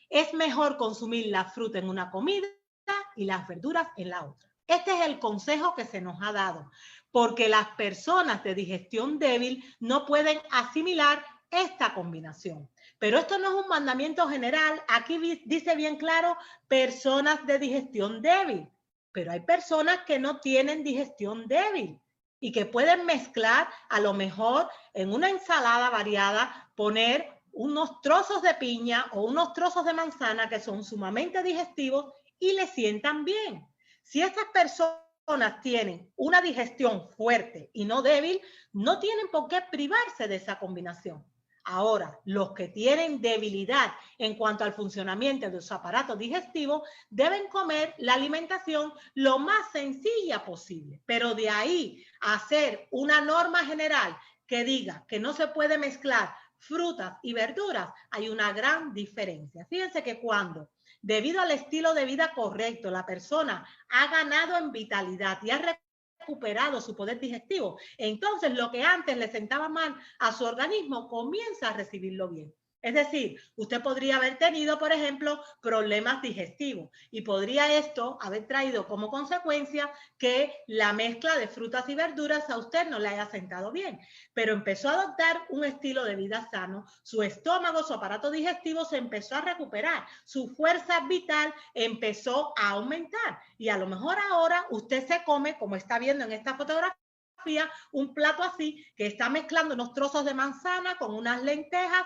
B: Es mejor consumir la fruta en una comida y las verduras en la otra. Este es el consejo que se nos ha dado, porque las personas de digestión débil no pueden asimilar esta combinación. Pero esto no es un mandamiento general. Aquí dice bien claro, personas de digestión débil. Pero hay personas que no tienen digestión débil y que pueden mezclar, a lo mejor en una ensalada variada, poner unos trozos de piña o unos trozos de manzana que son sumamente digestivos y le sientan bien. Si estas personas tienen una digestión fuerte y no débil, no tienen por qué privarse de esa combinación. Ahora, los que tienen debilidad en cuanto al funcionamiento de su aparato digestivo deben comer la alimentación lo más sencilla posible. Pero de ahí a hacer una norma general que diga que no se puede mezclar frutas y verduras, hay una gran diferencia. Fíjense que cuando, debido al estilo de vida correcto, la persona ha ganado en vitalidad y ha recuperado su poder digestivo, entonces lo que antes le sentaba mal a su organismo comienza a recibirlo bien. Es decir, usted podría haber tenido, por ejemplo, problemas digestivos y podría esto haber traído como consecuencia que la mezcla de frutas y verduras a usted no le haya sentado bien, pero empezó a adoptar un estilo de vida sano, su estómago, su aparato digestivo se empezó a recuperar, su fuerza vital empezó a aumentar y a lo mejor ahora usted se come, como está viendo en esta fotografía, un plato así que está mezclando unos trozos de manzana con unas lentejas,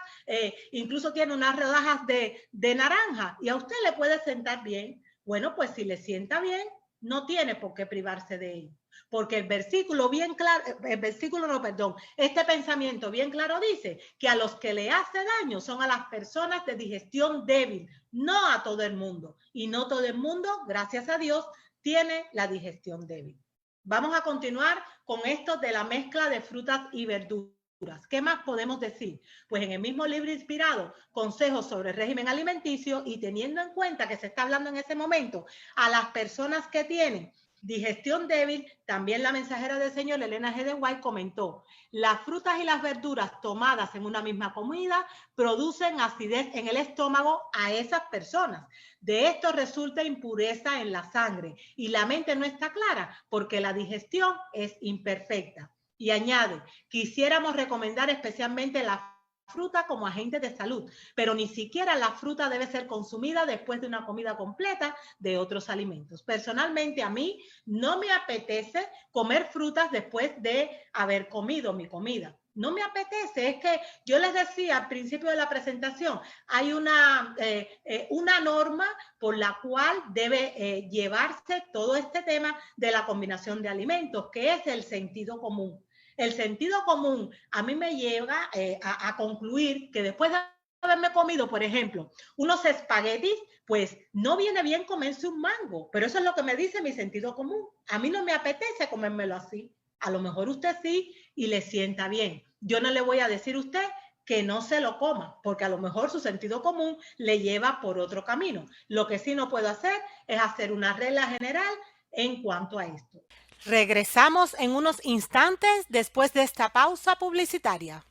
B: incluso tiene unas rodajas de naranja y a usted le puede sentar bien. Bueno, pues si le sienta bien, no tiene por qué privarse de ello. Porque el versículo bien claro, este pensamiento bien claro dice que a los que le hace daño son a las personas de digestión débil, no a todo el mundo. Y no todo el mundo, gracias a Dios, tiene la digestión débil. Vamos a continuar con esto de la mezcla de frutas y verduras. ¿Qué más podemos decir? Pues en el mismo libro inspirado, Consejos sobre el régimen alimenticio, y teniendo en cuenta que se está hablando en ese momento a las personas que tienen digestión débil, también la mensajera del Señor, Elena G. de White, comentó: las frutas y las verduras tomadas en una misma comida producen acidez en el estómago a esas personas. De esto resulta impureza en la sangre y la mente no está clara porque la digestión es imperfecta. Y añade, quisiéramos recomendar especialmente la fruta como agente de salud, pero ni siquiera la fruta debe ser consumida después de una comida completa de otros alimentos. Personalmente, a mí no me apetece comer frutas después de haber comido mi comida. No me apetece, es que yo les decía al principio de la presentación, hay una norma por la cual debe llevarse todo este tema de la combinación de alimentos, que es el sentido común. El sentido común a mí me lleva a concluir que después de haberme comido, por ejemplo, unos espaguetis, pues no viene bien comerse un mango, pero eso es lo que me dice mi sentido común. A mí no me apetece comérmelo así. A lo mejor usted sí y le sienta bien. Yo no le voy a decir a usted que no se lo coma, porque a lo mejor su sentido común le lleva por otro camino. Lo que sí no puedo hacer es hacer una regla general en cuanto a esto. Regresamos en unos instantes después de esta pausa publicitaria.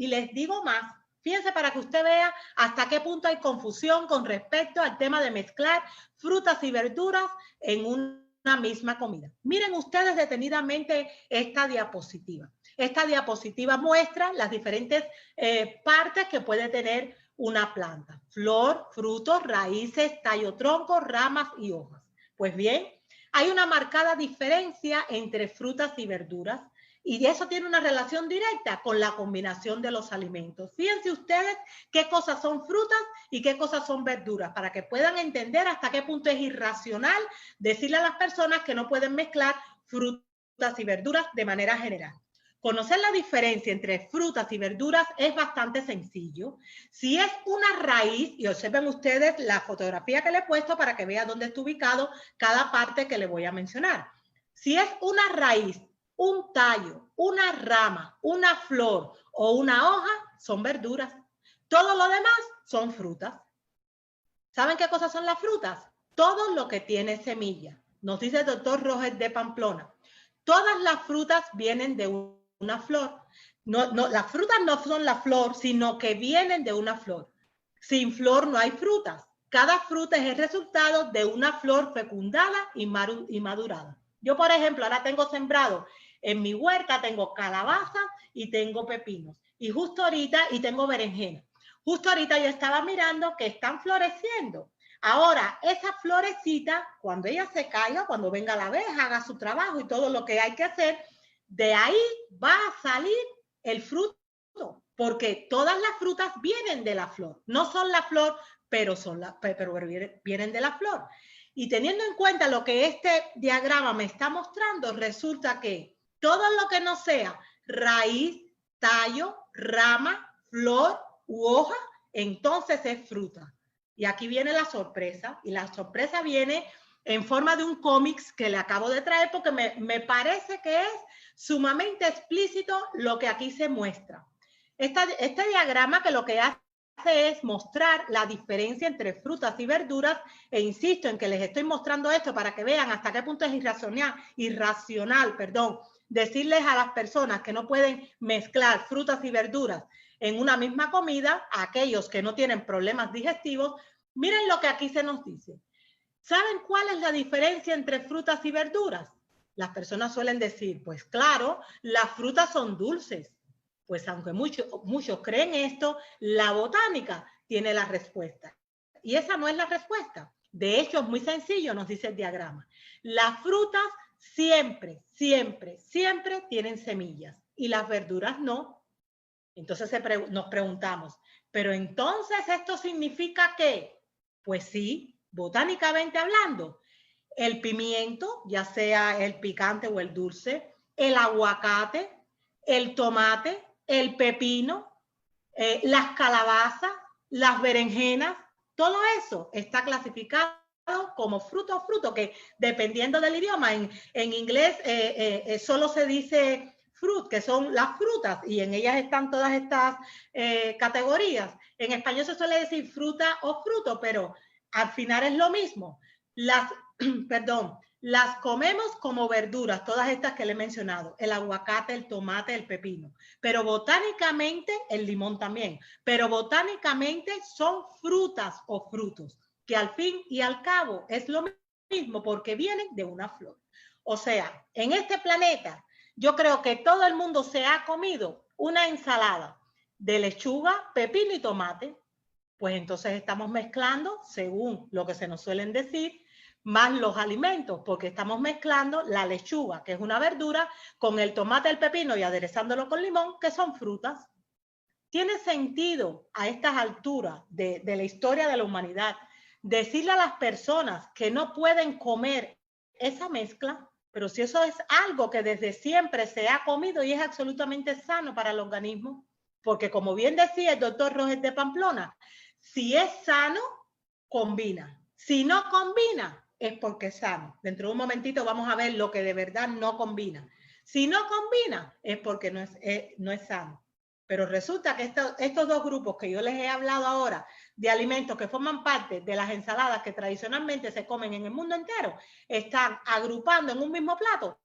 B: Y les digo más, fíjense para que usted vea hasta qué punto hay confusión con respecto al tema de mezclar frutas y verduras en una misma comida. Miren ustedes detenidamente esta diapositiva. Esta diapositiva muestra las diferentes partes que puede tener una planta: flor, frutos, raíces, tallo, tronco, ramas y hojas. Pues bien, hay una marcada diferencia entre frutas y verduras. Y eso tiene una relación directa con la combinación de los alimentos. Fíjense ustedes qué cosas son frutas y qué cosas son verduras, para que puedan entender hasta qué punto es irracional decirle a las personas que no pueden mezclar frutas y verduras de manera general. Conocer la diferencia entre frutas y verduras es bastante sencillo. Si es una raíz, y observen ustedes la fotografía que le he puesto para que vean dónde está ubicado cada parte que le voy a mencionar. Si es una raíz, un tallo, una rama, una flor o una hoja, son verduras. Todo lo demás son frutas. ¿Saben qué cosas son las frutas? Todo lo que tiene semilla. Nos dice el doctor Roger de Pamplona. Todas las frutas vienen de una flor. Las frutas no son la flor, sino que vienen de una flor. Sin flor no hay frutas. Cada fruta es el resultado de una flor fecundada y madurada. Yo, por ejemplo, ahora tengo sembrado en mi huerta, tengo calabaza y tengo pepinos. Y justo ahorita, y tengo berenjena. Justo ahorita yo estaba mirando que están floreciendo. Ahora, esa florecita, cuando ella se caiga, cuando venga la abeja, haga su trabajo y todo lo que hay que hacer, de ahí va a salir el fruto, porque todas las frutas vienen de la flor. No son la flor, pero vienen de la flor. Y teniendo en cuenta lo que este diagrama me está mostrando, resulta que todo lo que no sea raíz, tallo, rama, flor u hoja, entonces es fruta. Y aquí viene la sorpresa, y la sorpresa viene en forma de un cómics que le acabo de traer porque me parece que es sumamente explícito lo que aquí se muestra. Este diagrama que lo que hace es mostrar la diferencia entre frutas y verduras, e insisto en que les estoy mostrando esto para que vean hasta qué punto es irracional, decirles a las personas que no pueden mezclar frutas y verduras en una misma comida, a aquellos que no tienen problemas digestivos. Miren lo que aquí se nos dice. ¿Saben cuál es la diferencia entre frutas y verduras? Las personas suelen decir, pues claro, las frutas son dulces. Pues aunque muchos creen esto, la botánica tiene la respuesta. Y esa no es la respuesta. De hecho, es muy sencillo, nos dice el diagrama. Las frutas siempre tienen semillas y las verduras no. Entonces nos preguntamos, ¿pero entonces esto significa qué? Pues sí, botánicamente hablando, el pimiento, ya sea el picante o el dulce, el aguacate, el tomate, el pepino, las calabazas, las berenjenas, todo eso está clasificado como fruto, que dependiendo del idioma, en inglés solo se dice fruit, que son las frutas, y en ellas están todas estas categorías. En español se suele decir fruta o fruto, pero al final es lo mismo. Las comemos como verduras, todas estas que le he mencionado, el aguacate, el tomate, el pepino, pero botánicamente, el limón también, pero botánicamente son frutas o frutos, que al fin y al cabo es lo mismo porque vienen de una flor. O sea, en este planeta, yo creo que todo el mundo se ha comido una ensalada de lechuga, pepino y tomate. Pues entonces estamos mezclando, según lo que se nos suelen decir, más los alimentos, porque estamos mezclando la lechuga, que es una verdura, con el tomate, el pepino y aderezándolo con limón, que son frutas. ¿Tiene sentido a estas alturas de la historia de la humanidad decirle a las personas que no pueden comer esa mezcla? Pero si eso es algo que desde siempre se ha comido y es absolutamente sano para el organismo, porque como bien decía el doctor Roger de Pamplona, si es sano, combina. Si no combina, es porque es sano. Dentro de un momentito vamos a ver lo que de verdad no combina. Si no combina, es porque no es sano. Pero resulta que estos dos grupos que yo les he hablado ahora, de alimentos que forman parte de las ensaladas que tradicionalmente se comen en el mundo entero, están agrupando en un mismo plato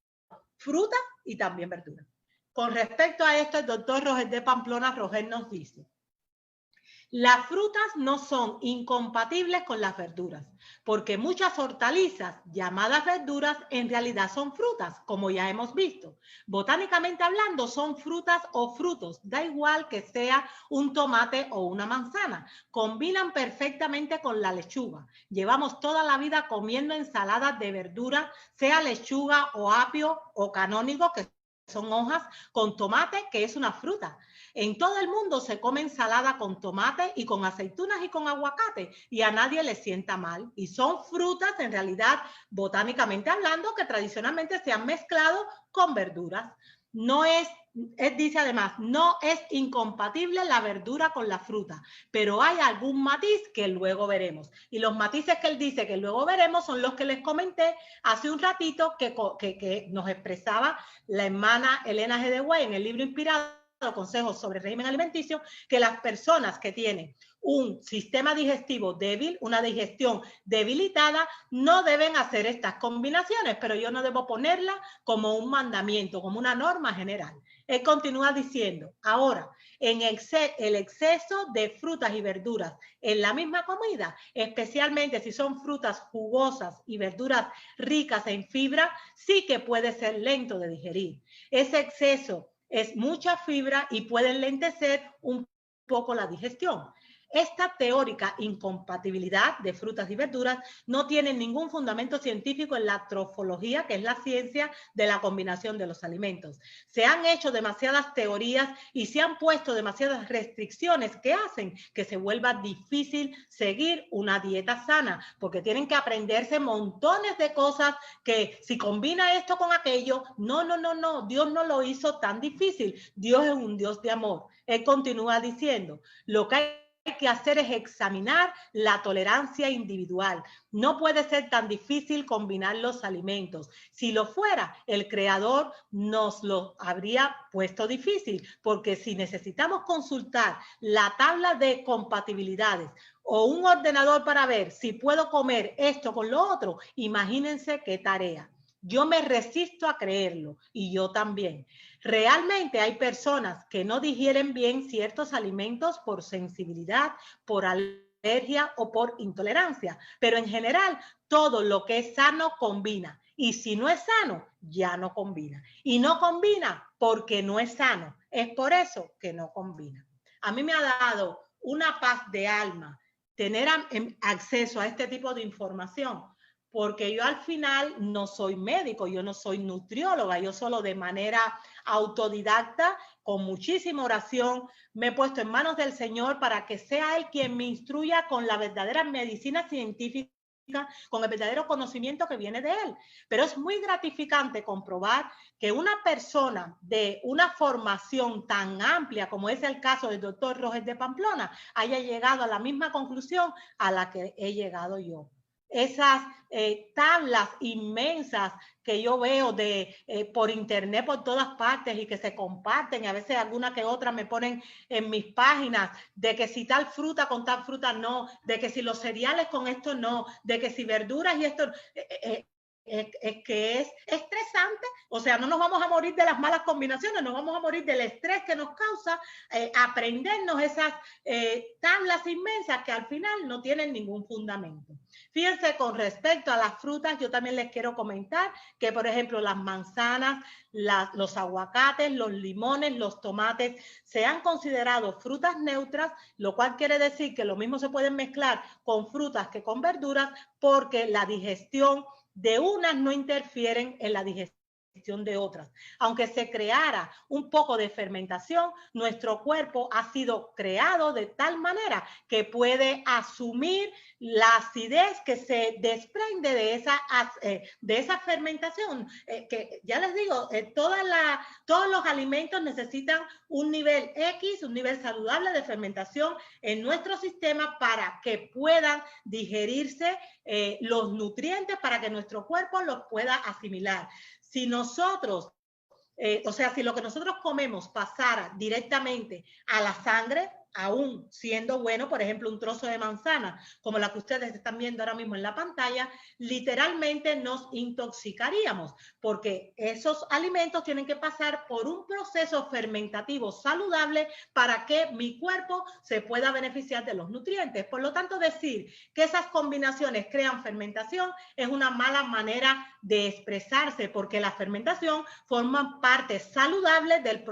B: fruta y también verdura. Con respecto a esto, el doctor Roger de Pamplona, Roger nos dice: las frutas no son incompatibles con las verduras, porque muchas hortalizas llamadas verduras en realidad son frutas, como ya hemos visto. Botánicamente hablando, son frutas o frutos, da igual que sea un tomate o una manzana. Combinan perfectamente con la lechuga. Llevamos toda la vida comiendo ensaladas de verdura, sea lechuga o apio o canónigo, que son hojas con tomate, que es una fruta. En todo el mundo se come ensalada con tomate y con aceitunas y con aguacate y a nadie le sienta mal. Y son frutas, en realidad, botánicamente hablando, que tradicionalmente se han mezclado con verduras. No es, dice además, no es incompatible la verdura con la fruta, pero hay algún matiz que luego veremos. Y los matices que él dice que luego veremos son los que les comenté hace un ratito que nos expresaba la hermana Elena G. de Wey en el libro Inspirado, Consejos sobre el régimen alimenticio, que las personas que tienen un sistema digestivo débil, una digestión debilitada, no deben hacer estas combinaciones, pero yo no debo ponerla como un mandamiento, como una norma general. Él continúa diciendo, ahora, en el exceso de frutas y verduras en la misma comida, especialmente si son frutas jugosas y verduras ricas en fibra, sí que puede ser lento de digerir. Ese exceso es mucha fibra y puede enlentecer un poco la digestión. Esta teórica incompatibilidad de frutas y verduras no tiene ningún fundamento científico en la trofología, que es la ciencia de la combinación de los alimentos. Se han hecho demasiadas teorías y se han puesto demasiadas restricciones que hacen que se vuelva difícil seguir una dieta sana, porque tienen que aprenderse montones de cosas que si combina esto con aquello, no, Dios no lo hizo tan difícil. Dios es un Dios de amor. Él continúa diciendo, lo que hay que hacer es examinar la tolerancia individual. No puede ser tan difícil combinar los alimentos. Si lo fuera, el Creador nos lo habría puesto difícil, porque si necesitamos consultar la tabla de compatibilidades o un ordenador para ver si puedo comer esto con lo otro, imagínense qué tarea. Yo me resisto a creerlo y yo también. Realmente hay personas que no digieren bien ciertos alimentos por sensibilidad, por alergia o por intolerancia, pero en general todo lo que es sano combina. Y si no es sano, ya no combina. Y no combina porque no es sano. Es por eso que no combina. A mí me ha dado una paz de alma tener acceso a este tipo de información, porque yo al final no soy médico, yo no soy nutrióloga, yo solo de manera autodidacta, con muchísima oración, me he puesto en manos del Señor para que sea Él quien me instruya con la verdadera medicina científica, con el verdadero conocimiento que viene de Él. Pero es muy gratificante comprobar que una persona de una formación tan amplia como es el caso del doctor Roger de Pamplona haya llegado a la misma conclusión a la que he llegado yo. Esas tablas inmensas que yo veo por internet por todas partes y que se comparten, y a veces alguna que otra me ponen en mis páginas, de que si tal fruta con tal fruta no, de que si los cereales con esto no, de que si verduras y esto... es que es estresante, o sea, no nos vamos a morir de las malas combinaciones, nos vamos a morir del estrés que nos causa aprendernos esas tablas inmensas que al final no tienen ningún fundamento. Fíjense, con respecto a las frutas, yo también les quiero comentar que, por ejemplo, las manzanas, los aguacates, los limones, los tomates, se han considerado frutas neutras, lo cual quiere decir que lo mismo se pueden mezclar con frutas que con verduras, porque la digestión de unas no interfieren en la digestión de otras. Aunque se creara un poco de fermentación, nuestro cuerpo ha sido creado de tal manera que puede asumir la acidez que se desprende de esa fermentación. Que ya les digo, todos los alimentos necesitan un nivel X, un nivel saludable de fermentación en nuestro sistema para que puedan digerirse los nutrientes, para que nuestro cuerpo los pueda asimilar. Si nosotros, si lo que nosotros comemos pasara directamente a la sangre, aún siendo bueno, por ejemplo, un trozo de manzana, como la que ustedes están viendo ahora mismo en la pantalla, literalmente nos intoxicaríamos, porque esos alimentos tienen que pasar por un proceso fermentativo saludable para que mi cuerpo se pueda beneficiar de los nutrientes. Por lo tanto, decir que esas combinaciones crean fermentación es una mala manera de expresarse, porque la fermentación forma parte saludable del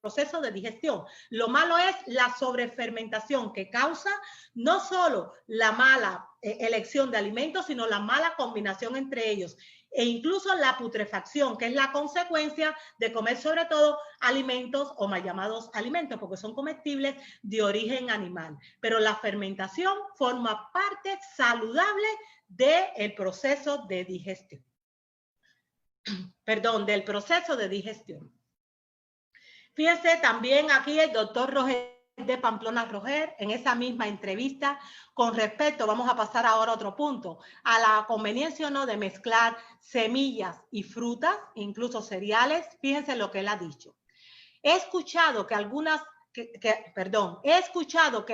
B: proceso de digestión. Lo malo es la sobrefermentación que causa no solo la mala elección de alimentos, sino la mala combinación entre ellos. e incluso la putrefacción, que es la consecuencia de comer sobre todo alimentos o mal llamados alimentos, porque son comestibles de origen animal. Pero la fermentación forma parte saludable del proceso de digestión. Perdón, del proceso de digestión. Fíjense también aquí el doctor Roger de Pamplona Roger, en esa misma entrevista, con respecto, vamos a pasar ahora a otro punto, a la conveniencia o no de mezclar semillas y frutas, incluso cereales. Fíjense lo que él ha dicho. He escuchado que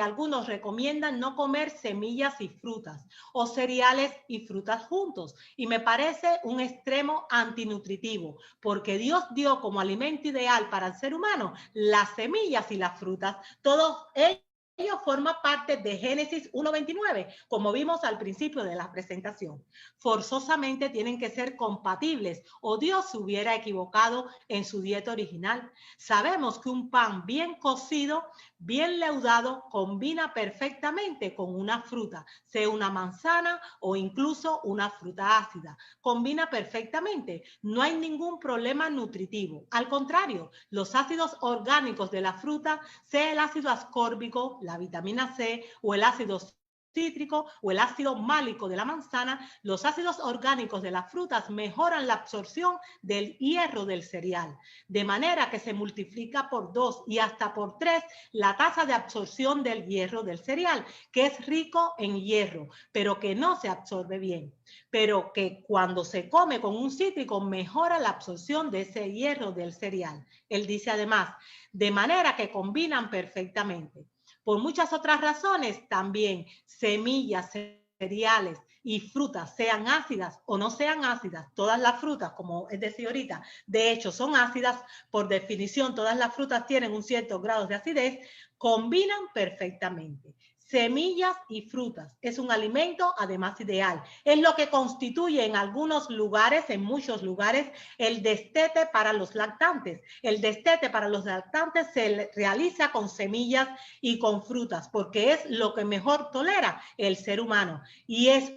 B: algunos recomiendan no comer semillas y frutas o cereales y frutas juntos, y me parece un extremo antinutritivo, porque Dios dio como alimento ideal para el ser humano las semillas y las frutas. Todos ellos forman parte de Génesis 1:29, como vimos al principio de la presentación. Forzosamente tienen que ser compatibles o Dios se hubiera equivocado en su dieta original. Sabemos que un pan bien cocido, bien leudado, combina perfectamente con una fruta, sea una manzana o incluso una fruta ácida. Combina perfectamente. No hay ningún problema nutritivo. Al contrario, los ácidos orgánicos de la fruta, sea el ácido ascórbico, la vitamina C o el ácido cítrico o el ácido málico de la manzana, los ácidos orgánicos de las frutas mejoran la absorción del hierro del cereal, de manera que se multiplica por 2 y hasta por 3 la tasa de absorción del hierro del cereal, que es rico en hierro, pero que no se absorbe bien, pero que cuando se come con un cítrico mejora la absorción de ese hierro del cereal. Él dice además, de manera que combinan perfectamente. Por muchas otras razones también, semillas, cereales y frutas, sean ácidas o no sean ácidas, todas las frutas, como es decir ahorita, de hecho son ácidas, por definición todas las frutas tienen un cierto grado de acidez, combinan perfectamente. Semillas y frutas es un alimento además ideal. Es lo que constituye en algunos lugares, en muchos lugares, el destete para los lactantes. El destete para los lactantes se realiza con semillas y con frutas, porque es lo que mejor tolera el ser humano y es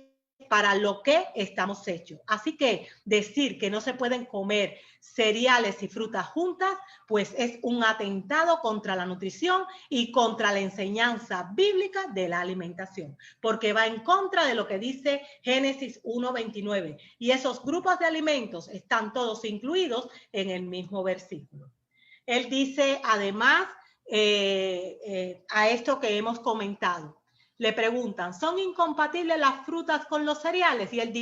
B: para lo que estamos hechos. Así que decir que no se pueden comer cereales y frutas juntas, pues es un atentado contra la nutrición y contra la enseñanza bíblica de la alimentación, porque va en contra de lo que dice Génesis 1:29. Y esos grupos de alimentos están todos incluidos en el mismo versículo. Él dice, además, a esto que hemos comentado, le preguntan, ¿son incompatibles las frutas con los cereales? Y él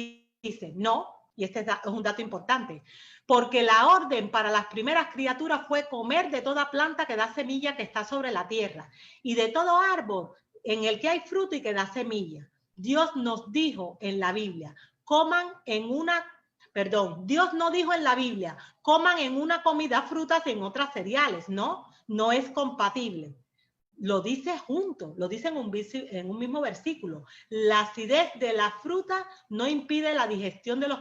B: dice, no, y este es un dato importante, porque la orden para las primeras criaturas fue comer de toda planta que da semilla que está sobre la tierra y de todo árbol en el que hay fruto y que da semilla. Dios nos dijo en la Biblia, Dios no dijo en la Biblia, coman en una comida frutas y en otras cereales, no es compatible. Lo dice junto, lo dice en un mismo versículo. La acidez de la fruta no impide la digestión de los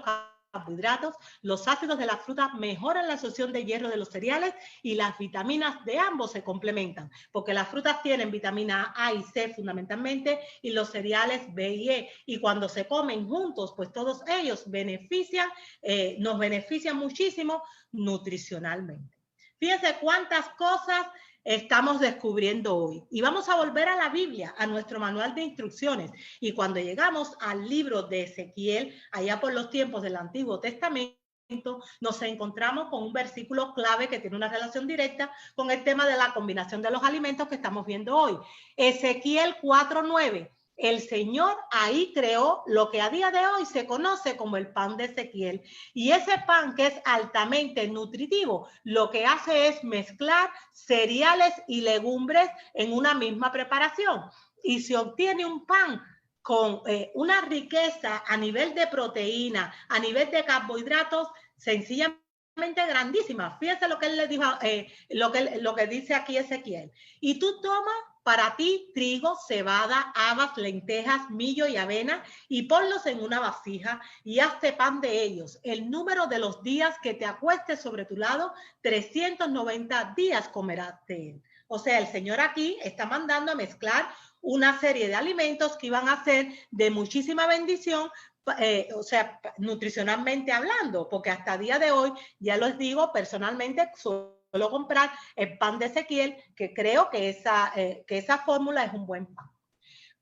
B: carbohidratos, los ácidos de la fruta mejoran la absorción de hierro de los cereales y las vitaminas de ambos se complementan, porque las frutas tienen vitamina A y C fundamentalmente y los cereales B y E, y cuando se comen juntos, pues todos ellos nos benefician muchísimo nutricionalmente. Fíjense cuántas cosas estamos descubriendo hoy. Y vamos a volver a la Biblia, a nuestro manual de instrucciones. Y cuando llegamos al libro de Ezequiel, allá por los tiempos del Antiguo Testamento, nos encontramos con un versículo clave que tiene una relación directa con el tema de la combinación de los alimentos que estamos viendo hoy. Ezequiel 4:9. El Señor ahí creó lo que a día de hoy se conoce como el pan de Ezequiel. Y ese pan, que es altamente nutritivo, lo que hace es mezclar cereales y legumbres en una misma preparación. Y se obtiene un pan con una riqueza a nivel de proteína, a nivel de carbohidratos, sencillamente grandísima. Fíjense lo que él le dijo, lo que dice aquí Ezequiel. Y tú tomas para ti trigo, cebada, habas, lentejas, millo y avena, y ponlos en una vasija y hazte pan de ellos. El número de los días que te acuestes sobre tu lado, 390 días comerás de él. O sea, el Señor aquí está mandando a mezclar una serie de alimentos que iban a ser de muchísima bendición, o sea, nutricionalmente hablando, porque hasta el día de hoy, ya les digo, personalmente suelo comprar el pan de Ezequiel, que creo que esa fórmula es un buen pan.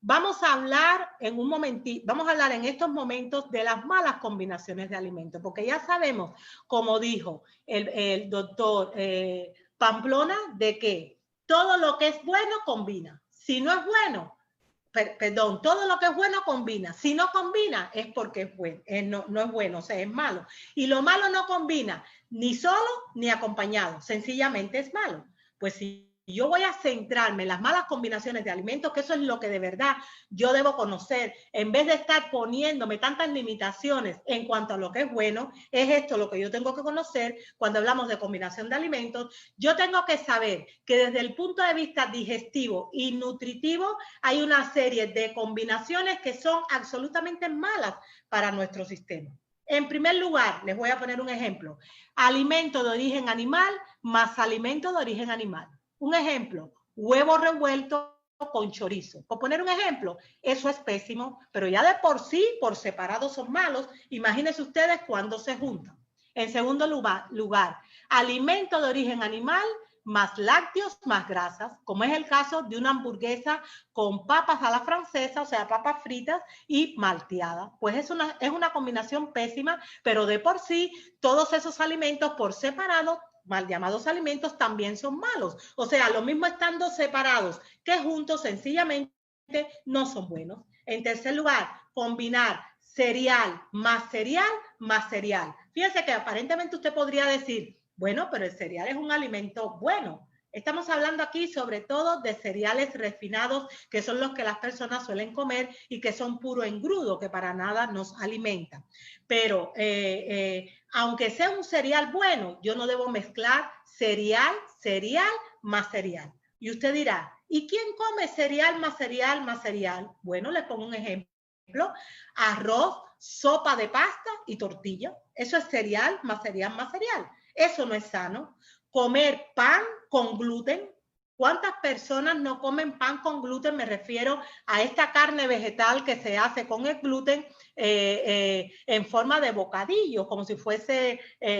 B: Vamos a hablar en un momentito, vamos a hablar en estos momentos de las malas combinaciones de alimentos, porque ya sabemos, como dijo el doctor Pamplona, de que todo lo que es bueno combina. Si no es bueno, perdón, todo lo que es bueno combina. Si no combina es porque es bueno, no es bueno, o sea, es malo. Y lo malo no combina ni solo ni acompañado, sencillamente es malo. Pues si yo voy a centrarme en las malas combinaciones de alimentos, que eso es lo que de verdad yo debo conocer, en vez de estar poniéndome tantas limitaciones en cuanto a lo que es bueno, es esto lo que yo tengo que conocer cuando hablamos de combinación de alimentos. Yo tengo que saber que desde el punto de vista digestivo y nutritivo hay una serie de combinaciones que son absolutamente malas para nuestro sistema. En primer lugar, les voy a poner un ejemplo. Alimento de origen animal más alimento de origen animal. Un ejemplo, huevo revuelto con chorizo. Por poner un ejemplo, eso es pésimo, pero ya de por sí, por separado son malos. Imagínense ustedes cuando se juntan. En segundo lugar, alimento de origen animal más lácteos más grasas, como es el caso de una hamburguesa con papas a la francesa, o sea, papas fritas y malteadas. Pues es una combinación pésima, pero de por sí todos esos alimentos por separado, mal llamados alimentos, también son malos. O sea, lo mismo estando separados que juntos, sencillamente no son buenos. En tercer lugar, combinar cereal más cereal más cereal. Fíjense que aparentemente usted podría decir, bueno, pero el cereal es un alimento bueno. Estamos hablando aquí sobre todo de cereales refinados, que son los que las personas suelen comer y que son puro engrudo, que para nada nos alimentan. Pero aunque sea un cereal bueno, yo no debo mezclar cereal más cereal. Y usted dirá, ¿y quién come cereal más cereal más cereal? Bueno, les pongo un ejemplo. Arroz, sopa de pasta y tortilla. Eso es cereal más cereal más cereal. Eso no es sano. Comer pan con gluten. ¿Cuántas personas no comen pan con gluten? Me refiero a esta carne vegetal que se hace con el gluten en forma de bocadillo, como si fuese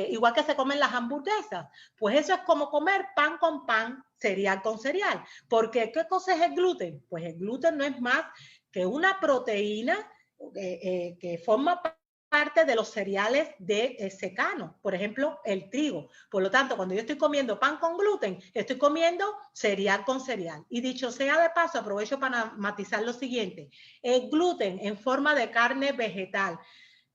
B: igual que se comen las hamburguesas. Pues eso es como comer pan con pan, cereal con cereal. Porque ¿qué cosa es el gluten? Pues el gluten no es más que una proteína que forma parte de los cereales de secano, por ejemplo, el trigo. Por lo tanto, cuando yo estoy comiendo pan con gluten, estoy comiendo cereal con cereal. Y dicho sea de paso, aprovecho para matizar lo siguiente. El gluten en forma de carne vegetal,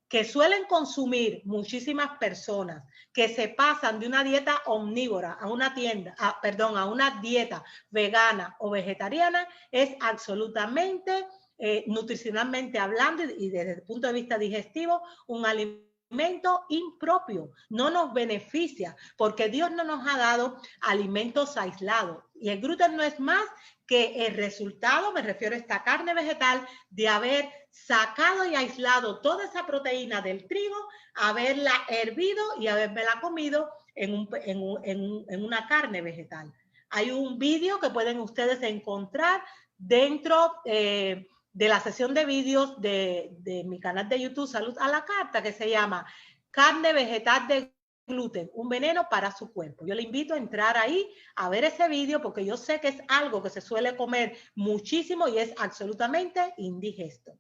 B: que suelen consumir muchísimas personas que se pasan de una dieta omnívora a una a una dieta vegana o vegetariana, es absolutamente nutricionalmente hablando y desde el punto de vista digestivo, un alimento impropio, no nos beneficia porque Dios no nos ha dado alimentos aislados y el gluten no es más que el resultado, me refiero a esta carne vegetal, de haber sacado y aislado toda esa proteína del trigo, haberla hervido y haberla comido en una carne vegetal. Hay un vídeo que pueden ustedes encontrar dentro de la sesión de vídeos de mi canal de YouTube Salud a la Carta, que se llama Carne Vegetal de Gluten, un veneno para su cuerpo. Yo le invito a entrar ahí a ver ese vídeo porque yo sé que es algo que se suele comer muchísimo y es absolutamente indigesto.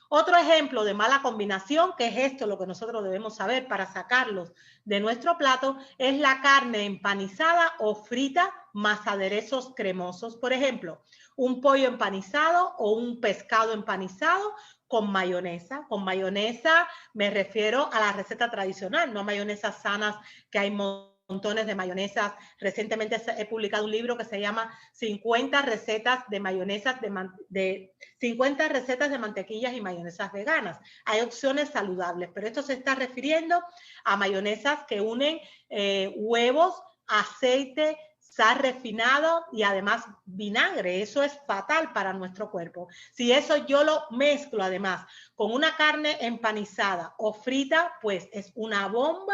B: Otro ejemplo de mala combinación, que es esto lo que nosotros debemos saber para sacarlos de nuestro plato, es la carne empanizada o frita más aderezos cremosos. Por ejemplo, un pollo empanizado o un pescado empanizado con mayonesa. Con mayonesa me refiero a la receta tradicional, no a mayonesas sanas que hay montones de mayonesas. Recientemente he publicado un libro que se llama 50 recetas de mayonesas 50 recetas de mantequillas y mayonesas veganas. Hay opciones saludables, pero esto se está refiriendo a mayonesas que unen huevos, aceite, sal refinado y además vinagre. Eso es fatal para nuestro cuerpo. Si eso yo lo mezclo además con una carne empanizada o frita, pues es una bomba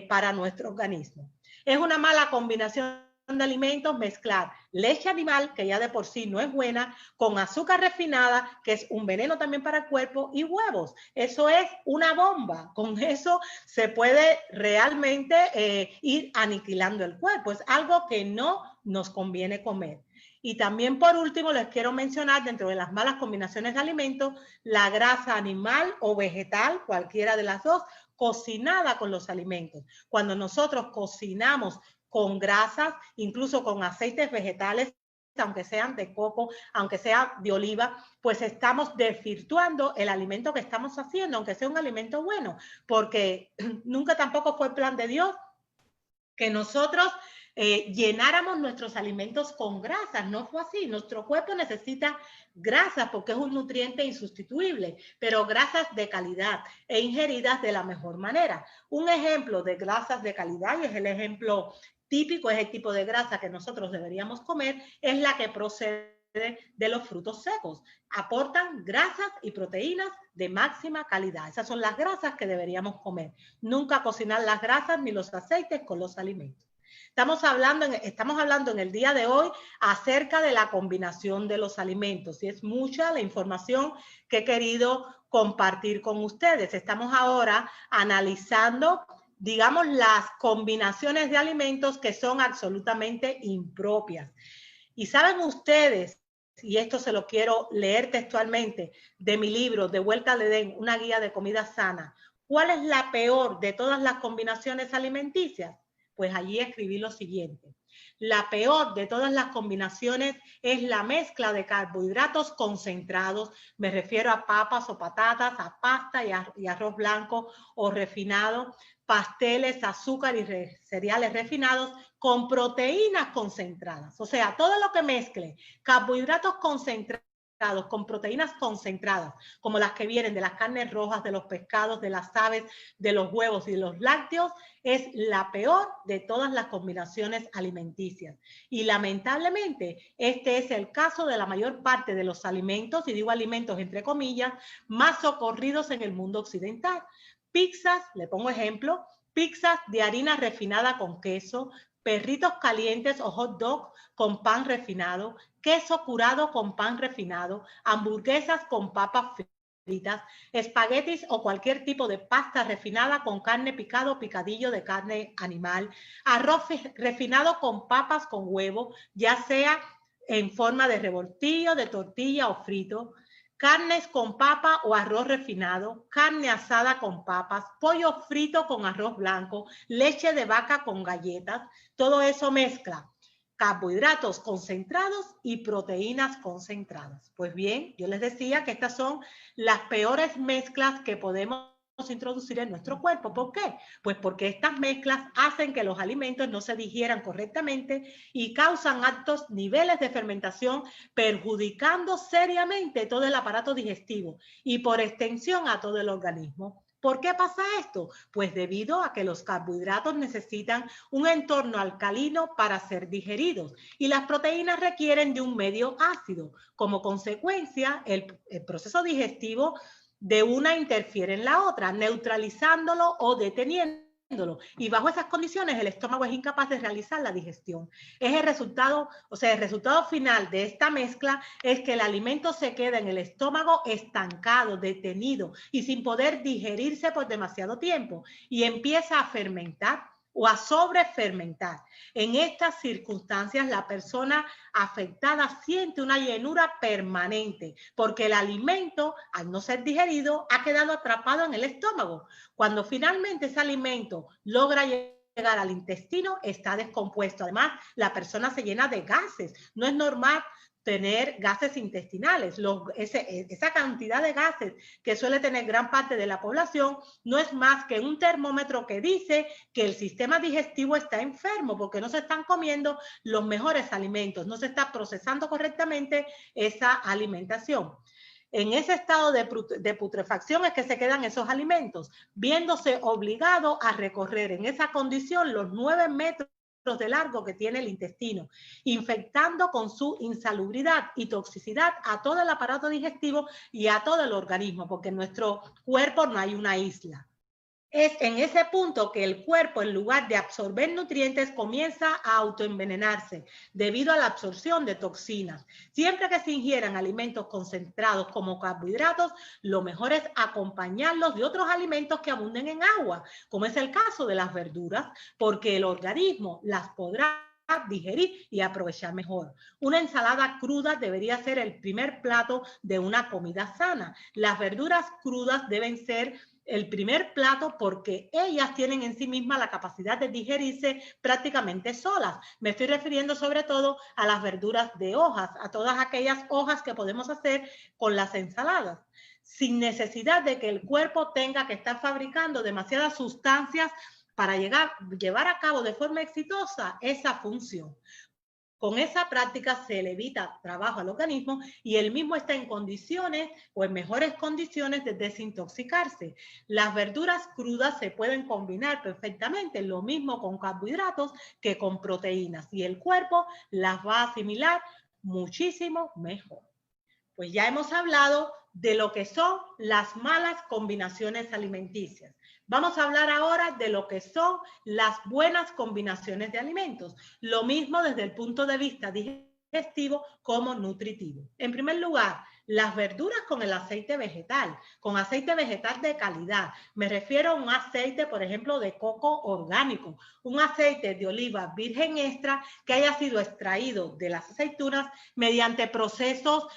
B: para nuestro organismo. Es una mala combinación de alimentos, mezclar leche animal, que ya de por sí no es buena, con azúcar refinada, que es un veneno también para el cuerpo, y huevos. Eso es una bomba. Con eso se puede realmente ir aniquilando el cuerpo. Es algo que no nos conviene comer. Y también, por último, les quiero mencionar, dentro de las malas combinaciones de alimentos, la grasa animal o vegetal, cualquiera de las dos, cocinada con los alimentos. Cuando nosotros cocinamos con grasas, incluso con aceites vegetales, aunque sean de coco, aunque sea de oliva, pues estamos desvirtuando el alimento que estamos haciendo, aunque sea un alimento bueno, porque nunca tampoco fue el plan de Dios que nosotros llenáramos nuestros alimentos con grasas. No fue así. Nuestro cuerpo necesita grasas porque es un nutriente insustituible, pero grasas de calidad e ingeridas de la mejor manera. Un ejemplo de grasas de calidad, y es el ejemplo típico, es el tipo de grasa que nosotros deberíamos comer, es la que procede de los frutos secos. Aportan grasas y proteínas de máxima calidad. Esas son las grasas que deberíamos comer. Nunca cocinar las grasas ni los aceites con los alimentos. Estamos hablando en el día de hoy acerca de la combinación de los alimentos y es mucha la información que he querido compartir con ustedes. Estamos ahora analizando, digamos, las combinaciones de alimentos que son absolutamente impropias. Y saben ustedes, y esto se lo quiero leer textualmente de mi libro, De Vuelta al Edén, una guía de comida sana, ¿cuál es la peor de todas las combinaciones alimenticias? Pues allí escribí lo siguiente. La peor de todas las combinaciones es la mezcla de carbohidratos concentrados, me refiero a papas o patatas, a pasta y arroz blanco o refinado, pasteles, azúcar y cereales refinados con proteínas concentradas. O sea, todo lo que mezcle carbohidratos concentrados con proteínas concentradas, como las que vienen de las carnes rojas, de los pescados, de las aves, de los huevos y de los lácteos, es la peor de todas las combinaciones alimenticias. Y lamentablemente, este es el caso de la mayor parte de los alimentos, y digo alimentos entre comillas, más socorridos en el mundo occidental. Pizzas, le pongo ejemplo, pizzas de harina refinada con queso, perritos calientes o hot dog con pan refinado, queso curado con pan refinado, hamburguesas con papas fritas, espaguetis o cualquier tipo de pasta refinada con carne picada o picadillo de carne animal, arroz refinado con papas con huevo, ya sea en forma de revoltillo, de tortilla o frito, carnes con papa o arroz refinado, carne asada con papas, pollo frito con arroz blanco, leche de vaca con galletas, todo eso mezcla carbohidratos concentrados y proteínas concentradas. Pues bien, yo les decía que estas son las peores mezclas que podemos introducir en nuestro cuerpo. ¿Por qué? Pues porque estas mezclas hacen que los alimentos no se digieran correctamente y causan altos niveles de fermentación, perjudicando seriamente todo el aparato digestivo y por extensión a todo el organismo. ¿Por qué pasa esto? Pues debido a que los carbohidratos necesitan un entorno alcalino para ser digeridos y las proteínas requieren de un medio ácido. Como consecuencia, el proceso digestivo de una interfiere en la otra, neutralizándolo o deteniéndolo. Y bajo esas condiciones el estómago es incapaz de realizar la digestión. Es el resultado, o sea, el resultado final de esta mezcla es que el alimento se queda en el estómago estancado, detenido y sin poder digerirse por demasiado tiempo y empieza a fermentar o a sobrefermentar. En estas circunstancias, la persona afectada siente una llenura permanente porque el alimento, al no ser digerido, ha quedado atrapado en el estómago. Cuando finalmente ese alimento logra llegar al intestino, está descompuesto. Además, la persona se llena de gases. No es normal tener gases intestinales. Esa cantidad de gases que suele tener gran parte de la población no es más que un termómetro que dice que el sistema digestivo está enfermo porque no se están comiendo los mejores alimentos, no se está procesando correctamente esa alimentación. En ese estado de putrefacción es que se quedan esos alimentos, viéndose obligado a recorrer en esa condición los 9 metros de largo que tiene el intestino, infectando con su insalubridad y toxicidad a todo el aparato digestivo y a todo el organismo, porque en nuestro cuerpo no hay una isla. Es en ese punto que el cuerpo, en lugar de absorber nutrientes, comienza a autoenvenenarse debido a la absorción de toxinas. Siempre que se ingieran alimentos concentrados como carbohidratos, lo mejor es acompañarlos de otros alimentos que abunden en agua, como es el caso de las verduras, porque el organismo las podrá digerir y aprovechar mejor. Una ensalada cruda debería ser el primer plato de una comida sana. Las verduras crudas deben ser el primer plato porque ellas tienen en sí mismas la capacidad de digerirse prácticamente solas. Me estoy refiriendo sobre todo a las verduras de hojas, a todas aquellas hojas que podemos hacer con las ensaladas, sin necesidad de que el cuerpo tenga que estar fabricando demasiadas sustancias para llevar a cabo de forma exitosa esa función. Con esa práctica se le evita trabajo al organismo y el mismo está en condiciones o en mejores condiciones de desintoxicarse. Las verduras crudas se pueden combinar perfectamente, lo mismo con carbohidratos que con proteínas, y el cuerpo las va a asimilar muchísimo mejor. Pues ya hemos hablado de lo que son las malas combinaciones alimenticias. Vamos a hablar ahora de lo que son las buenas combinaciones de alimentos. Lo mismo desde el punto de vista digestivo como nutritivo. En primer lugar, las verduras con el aceite vegetal de calidad. Me refiero a un aceite, por ejemplo, de coco orgánico, un aceite de oliva virgen extra que haya sido extraído de las aceitunas mediante procesos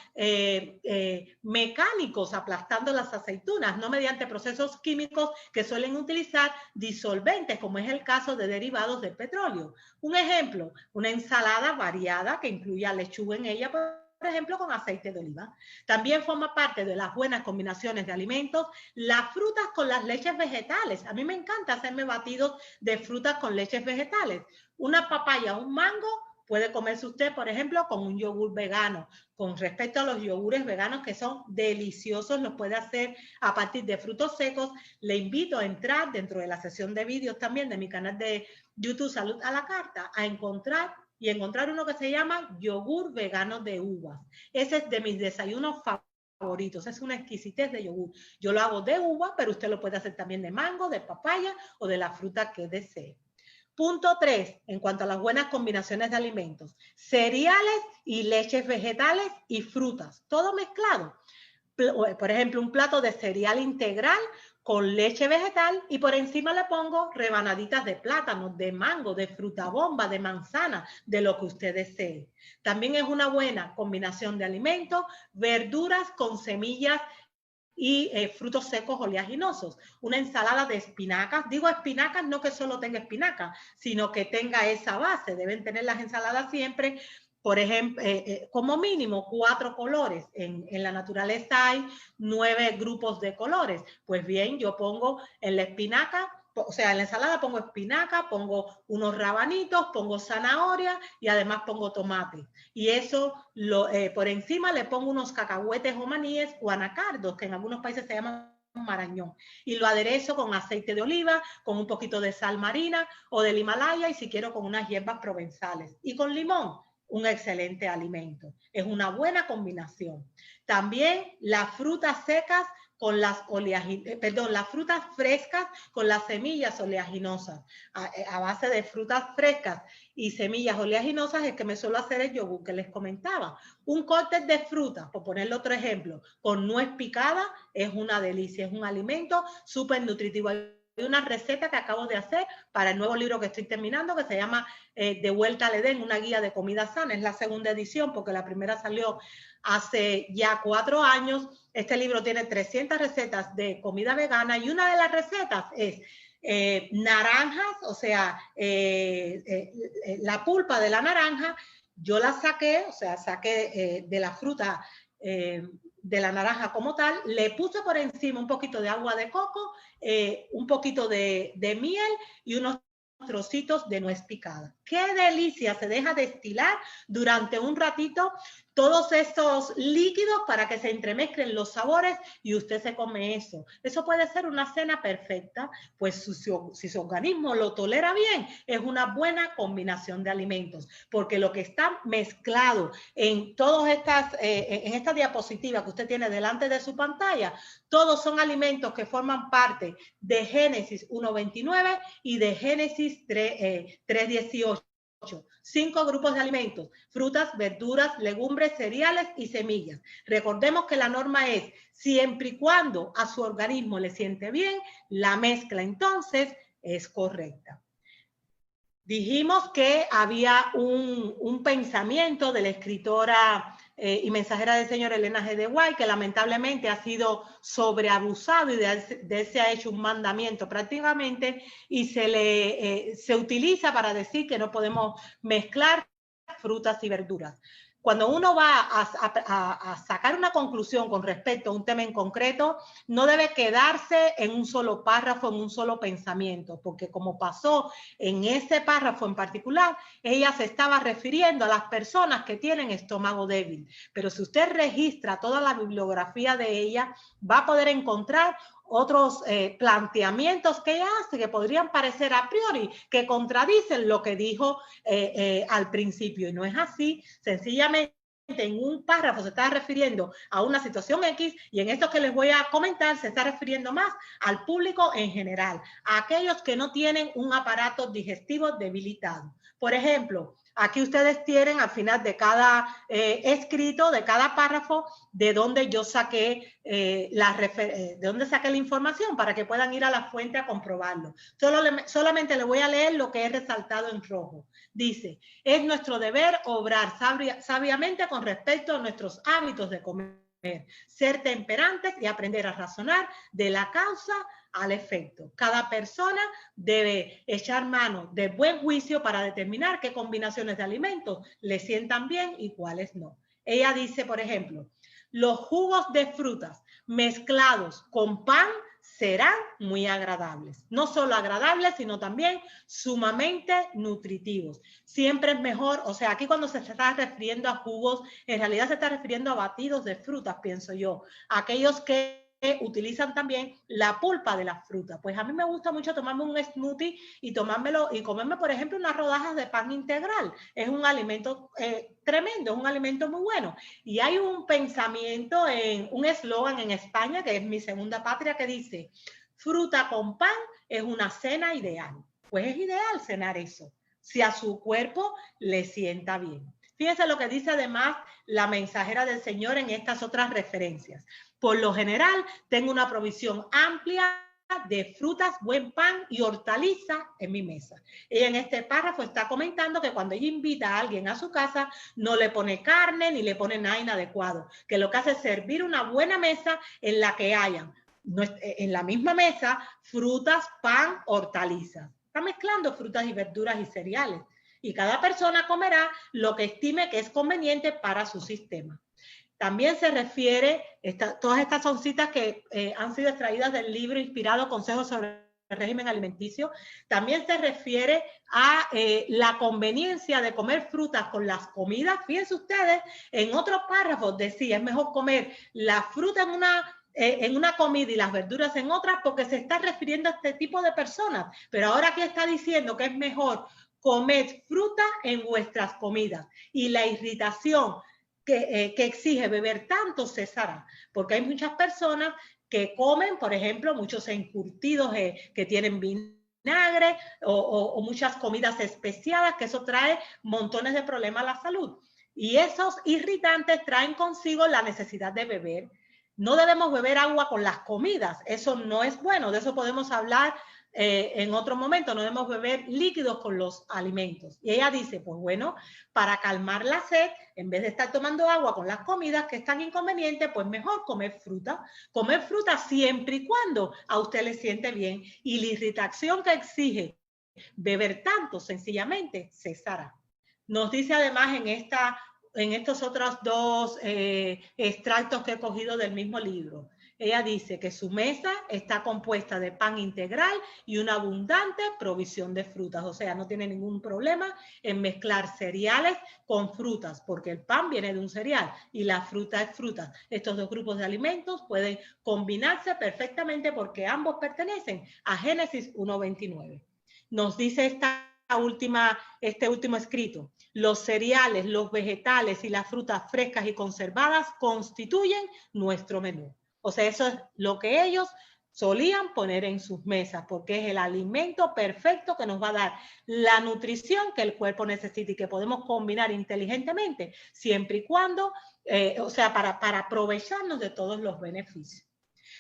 B: mecánicos, aplastando las aceitunas, no mediante procesos químicos que suelen utilizar disolventes, como es el caso de derivados del petróleo. Un ejemplo, una ensalada variada que incluya lechuga en ella, por ejemplo, con aceite de oliva. También forma parte de las buenas combinaciones de alimentos las frutas con las leches vegetales. A mí me encanta hacerme batidos de frutas con leches vegetales. Una papaya, un mango, puede comerse usted, por ejemplo, con un yogur vegano. Con respecto a los yogures veganos, que son deliciosos, los puede hacer a partir de frutos secos. Le invito a entrar dentro de la sesión de vídeos también de mi canal de YouTube Salud a la Carta, a encontrar uno que se llama yogur vegano de uvas. Ese es de mis desayunos favoritos. Es una exquisitez de yogur. Yo lo hago de uva, pero usted lo puede hacer también de mango, de papaya o de la fruta que desee. Punto 3, en cuanto a las buenas combinaciones de alimentos. Cereales y leches vegetales y frutas, todo mezclado. Por ejemplo, un plato de cereal integral con leche vegetal y por encima le pongo rebanaditas de plátano, de mango, de fruta bomba, de manzana, de lo que usted desee. También es una buena combinación de alimentos, verduras con semillas y frutos secos oleaginosos. Una ensalada de espinacas. Digo espinacas no que solo tenga espinacas, sino que tenga esa base. Deben tener las ensaladas siempre, por ejemplo, como mínimo 4 colores. En la naturaleza hay 9 grupos de colores. Pues bien, yo pongo en la espinaca, o sea, en la ensalada pongo espinaca, pongo unos rabanitos, pongo zanahoria y además pongo tomate. Y eso, por encima le pongo unos cacahuetes o maníes o anacardos, que en algunos países se llaman marañón. Y lo aderezo con aceite de oliva, con un poquito de sal marina o del Himalaya y si quiero con unas hierbas provenzales. Y con limón, un excelente alimento. Es una buena combinación. También las frutas secas con las frutas frescas con las semillas oleaginosas. A base de frutas frescas y semillas oleaginosas es que me suelo hacer el yogur que les comentaba. Un cóctel de frutas, por ponerle otro ejemplo, con nuez picada es una delicia, es un alimento súper nutritivo. Hay una receta que acabo de hacer para el nuevo libro que estoy terminando que se llama De Vuelta al Edén, una guía de comida sana. Es la segunda edición porque la primera salió hace ya 4 años. Este libro tiene 300 recetas de comida vegana y una de las recetas es naranjas, o sea, la pulpa de la naranja. Yo la saqué, o sea, saqué de la fruta de la naranja como tal, le puse por encima un poquito de agua de coco, un poquito de miel y unos trocitos de nuez picada. qué delicia, se deja destilar durante un ratito todos estos líquidos para que se entremezclen los sabores y usted se come eso. Eso puede ser una cena perfecta, pues si su organismo lo tolera bien, es una buena combinación de alimentos, porque lo que está mezclado en todas estas, en esta diapositiva que usted tiene delante de su pantalla, todos son alimentos que forman parte de Génesis 1.29 y de Génesis 3.18. 5 grupos de alimentos: frutas, verduras, legumbres, cereales y semillas. Recordemos que la norma es siempre y cuando a su organismo le siente bien, la mezcla entonces es correcta. Dijimos que había un pensamiento de la escritora y mensajera del Señor Elena G. de White, que lamentablemente ha sido sobreabusado y de él se ha hecho un mandamiento prácticamente, y se utiliza para decir que no podemos mezclar frutas y verduras. Cuando uno va a sacar una conclusión con respecto a un tema en concreto, no debe quedarse en un solo párrafo, en un solo pensamiento, porque como pasó en ese párrafo en particular, ella se estaba refiriendo a las personas que tienen estómago débil. Pero si usted registra toda la bibliografía de ella, va a poder encontrar otros planteamientos que ella hace que podrían parecer a priori que contradicen lo que dijo al principio, y no es así. Sencillamente en un párrafo se está refiriendo a una situación X, y en esto que les voy a comentar se está refiriendo más al público en general, a aquellos que no tienen un aparato digestivo debilitado. Por ejemplo, aquí ustedes tienen al final de cada escrito, de cada párrafo, de dónde yo saqué de dónde saqué la información, para que puedan ir a la fuente a comprobarlo. Solamente les voy a leer lo que he resaltado en rojo. Dice: es nuestro deber obrar sabiamente con respecto a nuestros hábitos de comer, ser temperantes y aprender a razonar de la causa al efecto. Cada persona debe echar mano de buen juicio para determinar qué combinaciones de alimentos le sientan bien y cuáles no. Ella dice, por ejemplo, los jugos de frutas mezclados con pan serán muy agradables. No solo agradables, sino también sumamente nutritivos. Siempre es mejor, o sea, aquí cuando se está refiriendo a jugos, en realidad se está refiriendo a batidos de frutas, pienso yo. Aquellos que utilizan también la pulpa de las frutas. Pues a mí me gusta mucho tomarme un smoothie y comerme, por ejemplo, unas rodajas de pan integral. Es un alimento tremendo, es un alimento muy bueno. Y hay un pensamiento, un eslogan en España, que es mi segunda patria, que dice: fruta con pan es una cena ideal. Pues es ideal cenar eso, si a su cuerpo le sienta bien. Fíjense lo que dice además la mensajera del Señor en estas otras referencias. Por lo general, tengo una provisión amplia de frutas, buen pan y hortalizas en mi mesa. Ella en este párrafo está comentando que cuando ella invita a alguien a su casa, no le pone carne ni le pone nada inadecuado, que lo que hace es servir una buena mesa en la que hayan, en la misma mesa, frutas, pan, hortalizas. Está mezclando frutas y verduras y cereales, y cada persona comerá lo que estime que es conveniente para su sistema. También se refiere, todas estas son citas que han sido extraídas del libro inspirado Consejos sobre el régimen alimenticio. También se refiere a la conveniencia de comer frutas con las comidas. Fíjense ustedes, en otros párrafos decía, es mejor comer la fruta en una comida y las verduras en otras, porque se está refiriendo a este tipo de personas. Pero ahora aquí está diciendo que es mejor comer fruta en vuestras comidas, y la irritación que exige beber tanto cesará, porque hay muchas personas que comen, por ejemplo, muchos encurtidos que tienen vinagre o muchas comidas especiadas, que eso trae montones de problemas a la salud. Y esos irritantes traen consigo la necesidad de beber. No debemos beber agua con las comidas, eso no es bueno, de eso podemos hablar en otro momento. No debemos beber líquidos con los alimentos. Y ella dice, pues bueno, para calmar la sed, en vez de estar tomando agua con las comidas, que es tan inconveniente, pues mejor comer fruta. Comer fruta siempre y cuando a usted le siente bien, y la irritación que exige beber tanto, sencillamente cesará. Nos dice además en estos otros dos extractos que he cogido del mismo libro. ella dice que su mesa está compuesta de pan integral y una abundante provisión de frutas. O sea, no tiene ningún problema en mezclar cereales con frutas, porque el pan viene de un cereal y la fruta es fruta. Estos dos grupos de alimentos pueden combinarse perfectamente porque ambos pertenecen a Génesis 1:29. Nos dice este último escrito: los cereales, los vegetales y las frutas frescas y conservadas constituyen nuestro menú. O sea, eso es lo que ellos solían poner en sus mesas, porque es el alimento perfecto que nos va a dar la nutrición que el cuerpo necesita y que podemos combinar inteligentemente, siempre y cuando, para aprovecharnos de todos los beneficios.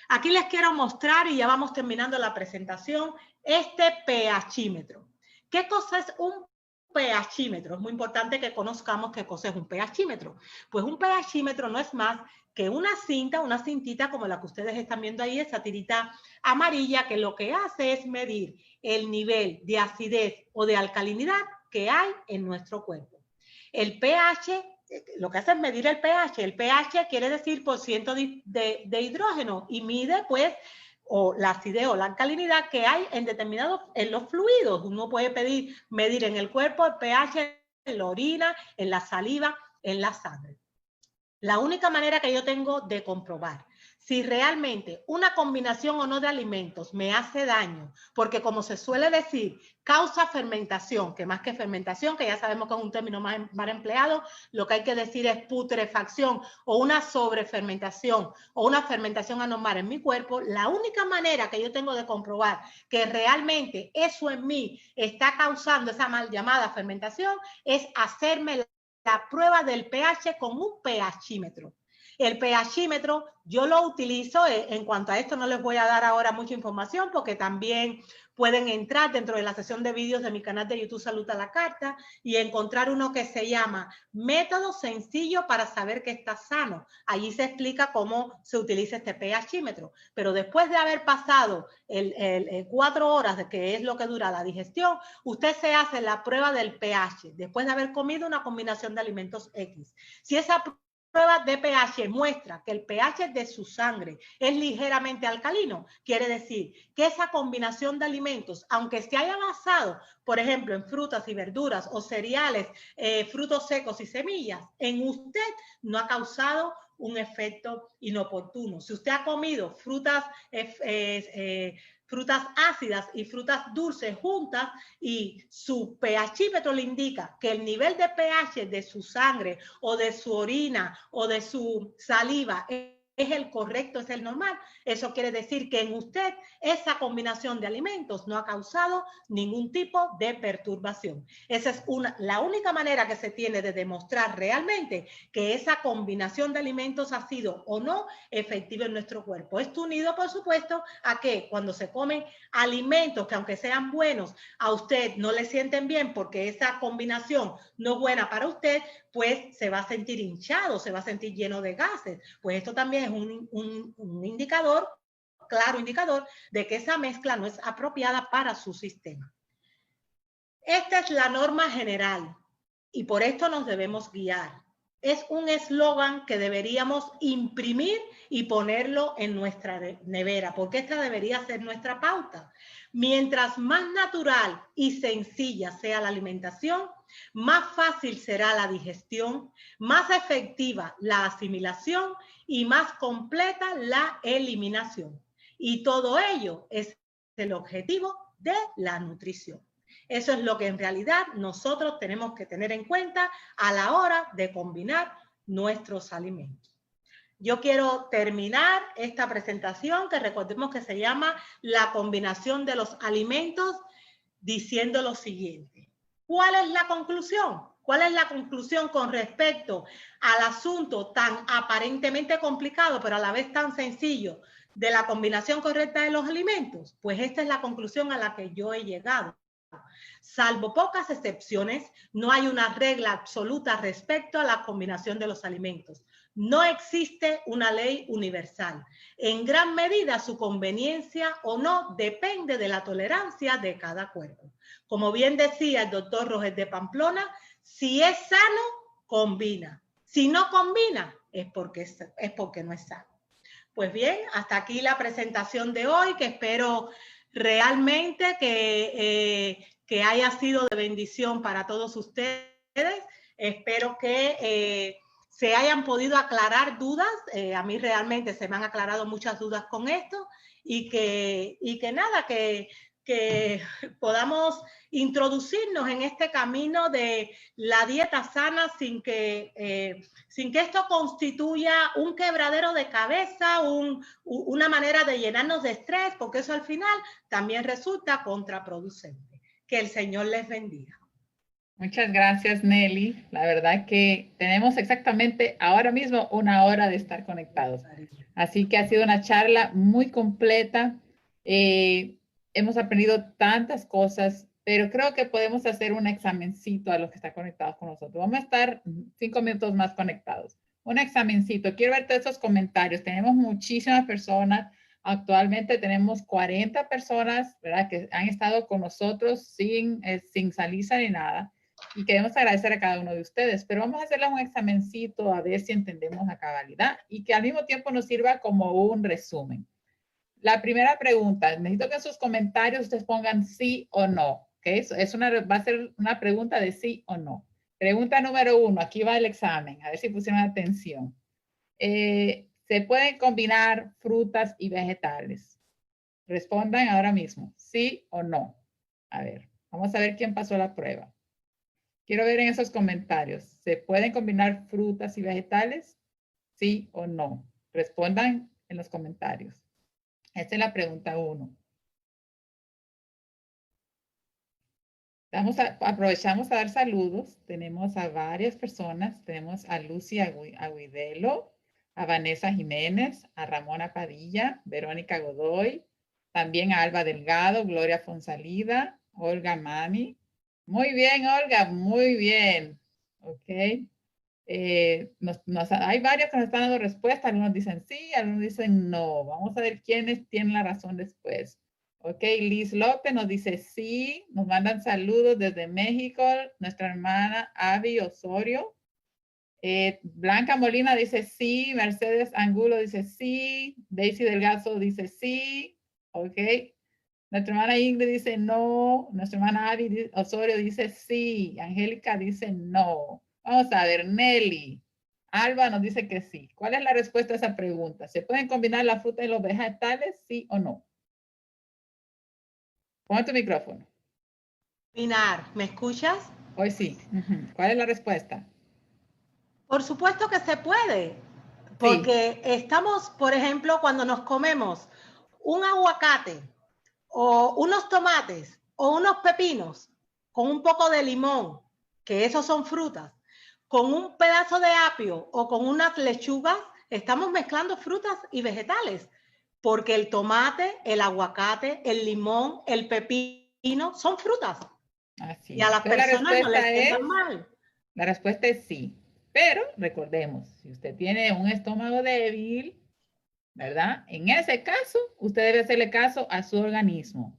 B: Aquí les quiero mostrar, y ya vamos terminando la presentación, este pHímetro. ¿Qué cosa es un pHímetro? Es muy importante que conozcamos qué cosa es un pHímetro. Pues un pHímetro no es más que una cintita como la que ustedes están viendo ahí, esa tirita amarilla, que lo que hace es medir el nivel de acidez o de alcalinidad que hay en nuestro cuerpo. El pH, lo que hace es medir el pH. El pH quiere decir por ciento de hidrógeno y mide, pues, o la acidez o la alcalinidad que hay en los fluidos. Uno puede medir en el cuerpo el pH, en la orina, en la saliva, en la sangre. La única manera que yo tengo de comprobar si realmente una combinación o no de alimentos me hace daño, porque como se suele decir, causa fermentación, que más que fermentación, que ya sabemos que es un término más empleado, lo que hay que decir es putrefacción o una sobrefermentación o una fermentación anormal en mi cuerpo, la única manera que yo tengo de comprobar que realmente eso en mí está causando esa mal llamada fermentación es hacerme la prueba del pH con un pHímetro. El pHímetro yo lo utilizo, en cuanto a esto no les voy a dar ahora mucha información porque también pueden entrar dentro de la sesión de vídeos de mi canal de YouTube Salud a la Carta y encontrar uno que se llama Método Sencillo para Saber que Estás Sano. Allí se explica cómo se utiliza este pHímetro. Pero después de haber pasado 4 horas, de que es lo que dura la digestión, usted se hace la prueba del pH después de haber comido una combinación de alimentos X. Si esa prueba de pH muestra que el pH de su sangre es ligeramente alcalino, quiere decir que esa combinación de alimentos, aunque se haya basado, por ejemplo, en frutas y verduras o cereales, frutos secos y semillas, en usted no ha causado un efecto inoportuno. Si usted ha comido frutas ácidas y frutas dulces juntas y su pHímetro le indica que el nivel de pH de su sangre o de su orina o de su saliva es el correcto, es el normal, eso quiere decir que en usted esa combinación de alimentos no ha causado ningún tipo de perturbación. Esa es la única manera que se tiene de demostrar realmente que esa combinación de alimentos ha sido o no efectiva en nuestro cuerpo. Esto unido, por supuesto, a que cuando se comen alimentos que aunque sean buenos, a usted no le sienten bien porque esa combinación no es buena para usted, pues se va a sentir hinchado, se va a sentir lleno de gases. Pues esto también es un indicador, claro indicador, de que esa mezcla no es apropiada para su sistema. Esta es la norma general y por esto nos debemos guiar. Es un eslogan que deberíamos imprimir y ponerlo en nuestra nevera, porque esta debería ser nuestra pauta. Mientras más natural y sencilla sea la alimentación, más fácil será la digestión, más efectiva la asimilación y más completa la eliminación. Y todo ello es el objetivo de la nutrición. Eso es lo que en realidad nosotros tenemos que tener en cuenta a la hora de combinar nuestros alimentos. Yo quiero terminar esta presentación, que recordemos que se llama La combinación de los alimentos, diciendo lo siguiente. ¿Cuál es la conclusión? ¿Cuál es la conclusión con respecto al asunto tan aparentemente complicado, pero a la vez tan sencillo, de la combinación correcta de los alimentos? Pues esta es la conclusión a la que yo he llegado. Salvo pocas excepciones, no hay una regla absoluta respecto a la combinación de los alimentos. No existe una ley universal. En gran medida, su conveniencia o no depende de la tolerancia de cada cuerpo. Como bien decía el doctor Roger de Pamplona, si es sano, combina. Si no combina, es porque no es sano. Pues bien, hasta aquí la presentación de hoy, que espero realmente que haya sido de bendición para todos ustedes. Espero que se hayan podido aclarar dudas. A mí realmente se me han aclarado muchas dudas con esto y que nada, que podamos introducirnos en este camino de la dieta sana sin que esto constituya un quebradero de cabeza, una manera de llenarnos de estrés, porque eso al final también resulta contraproducente. Que el Señor les bendiga.
A: Muchas gracias, Nelly. La verdad que tenemos exactamente ahora mismo 1 hora de estar conectados. Así que ha sido una charla muy completa. Hemos aprendido tantas cosas, pero creo que podemos hacer un examencito a los que están conectados con nosotros. Vamos a estar 5 minutos más conectados. Un examencito. Quiero ver todos esos comentarios. Tenemos muchísimas personas. Actualmente tenemos 40 personas, ¿verdad?, que han estado con nosotros sin salirse ni nada. Y queremos agradecer a cada uno de ustedes, pero vamos a hacerle un examencito a ver si entendemos a cabalidad y que al mismo tiempo nos sirva como un resumen. La primera pregunta, necesito que en sus comentarios ustedes pongan sí o no, ¿okay? Va a ser una pregunta de sí o no. Pregunta número 1, aquí va el examen, a ver si pusieron atención. ¿Se pueden combinar frutas y vegetales? Respondan ahora mismo, sí o no. A ver, vamos a ver quién pasó la prueba. Quiero ver en esos comentarios, ¿se pueden combinar frutas y vegetales? ¿Sí o no? Respondan en los comentarios. Esta es la pregunta 1. Aprovechamos a dar saludos. Tenemos a varias personas. Tenemos a Lucy Aguidelo, a Vanessa Jiménez, a Ramona Padilla, Verónica Godoy, también a Alba Delgado, Gloria Fonsalida, Olga Mami. Muy bien, Olga, muy bien. Ok. Hay varios que nos están dando respuesta. Algunos dicen sí, algunos dicen no. Vamos a ver quiénes tienen la razón después. Ok, Liz López nos dice sí. Nos mandan saludos desde México. Nuestra hermana Avi Osorio. Blanca Molina dice sí. Mercedes Angulo dice sí. Daisy Delgado dice sí. Ok. Nuestra hermana Ingrid dice no. Nuestra hermana Avi Osorio dice sí. Angélica dice no. Vamos a ver, Nelly. Alba nos dice que sí. ¿Cuál es la respuesta a esa pregunta? ¿Se pueden combinar la fruta y los vegetales, sí o no? Pon tu micrófono.
B: Pinar, ¿me escuchas?
A: Hoy sí. ¿Cuál es la respuesta?
B: Por supuesto que se puede,
A: Sí.
B: porque estamos, por ejemplo, cuando nos comemos un aguacate o unos tomates o unos pepinos con un poco de limón, que esos son frutas, con un pedazo de apio o con unas lechugas, estamos mezclando frutas y vegetales, porque el tomate, el aguacate, el limón, el pepino son frutas.
A: Así
B: Y a
A: es.
B: las
A: Entonces la
B: personas no les
A: respuesta
B: sientan
A: es,
B: mal.
A: la respuesta es sí. Pero recordemos, si usted tiene un estómago débil, ¿verdad? En ese caso, usted debe hacerle caso a su organismo.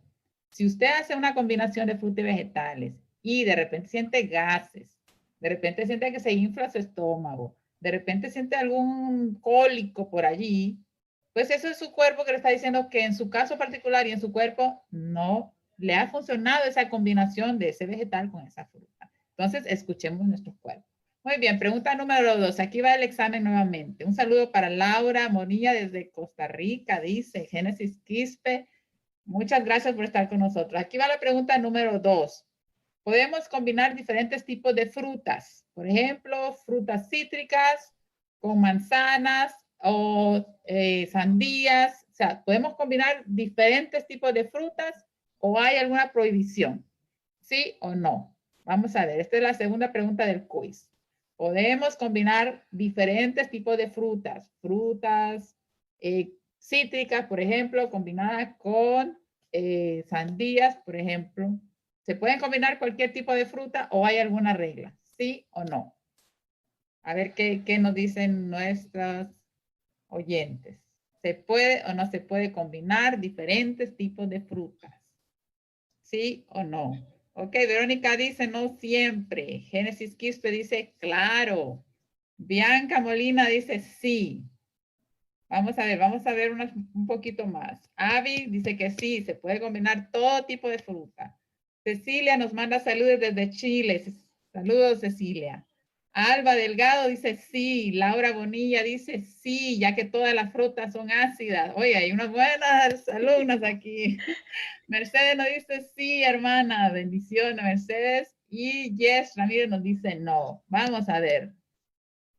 A: Si usted hace una combinación de frutas y vegetales y de repente siente gases, de repente siente que se infla su estómago, de repente siente algún cólico por allí, pues eso es su cuerpo que le está diciendo que en su caso particular y en su cuerpo no le ha funcionado esa combinación de ese vegetal con esa fruta. Entonces, escuchemos nuestro cuerpo. Muy bien, pregunta número 2. Aquí va el examen nuevamente. Un saludo para Laura Monilla desde Costa Rica, dice Génesis Quispe. Muchas gracias por estar con nosotros. Aquí va la pregunta número 2. Podemos combinar diferentes tipos de frutas. Por ejemplo, frutas cítricas con manzanas o sandías. O sea, podemos combinar diferentes tipos de frutas o hay alguna prohibición. ¿Sí o no? Vamos a ver. Esta es la segunda pregunta del quiz. Podemos combinar diferentes tipos de frutas. Frutas cítricas, por ejemplo, combinadas con sandías, por ejemplo. ¿Se pueden combinar cualquier tipo de fruta o hay alguna regla? ¿Sí o no? A ver qué nos dicen nuestros oyentes. ¿Se puede o no se puede combinar diferentes tipos de frutas? ¿Sí o no? Ok, Verónica dice no siempre. Génesis Quispe dice claro. Bianca Molina dice sí. Vamos a ver un poquito más. Avi dice que sí, se puede combinar todo tipo de fruta. Cecilia nos manda saludos desde Chile. Saludos, Cecilia. Alba Delgado dice sí. Laura Bonilla dice sí, ya que todas las frutas son ácidas. Oye, hay unas buenas alumnas aquí. Mercedes nos dice sí, hermana. Bendiciones, Mercedes. Y Jess Ramírez nos dice no. Vamos a ver.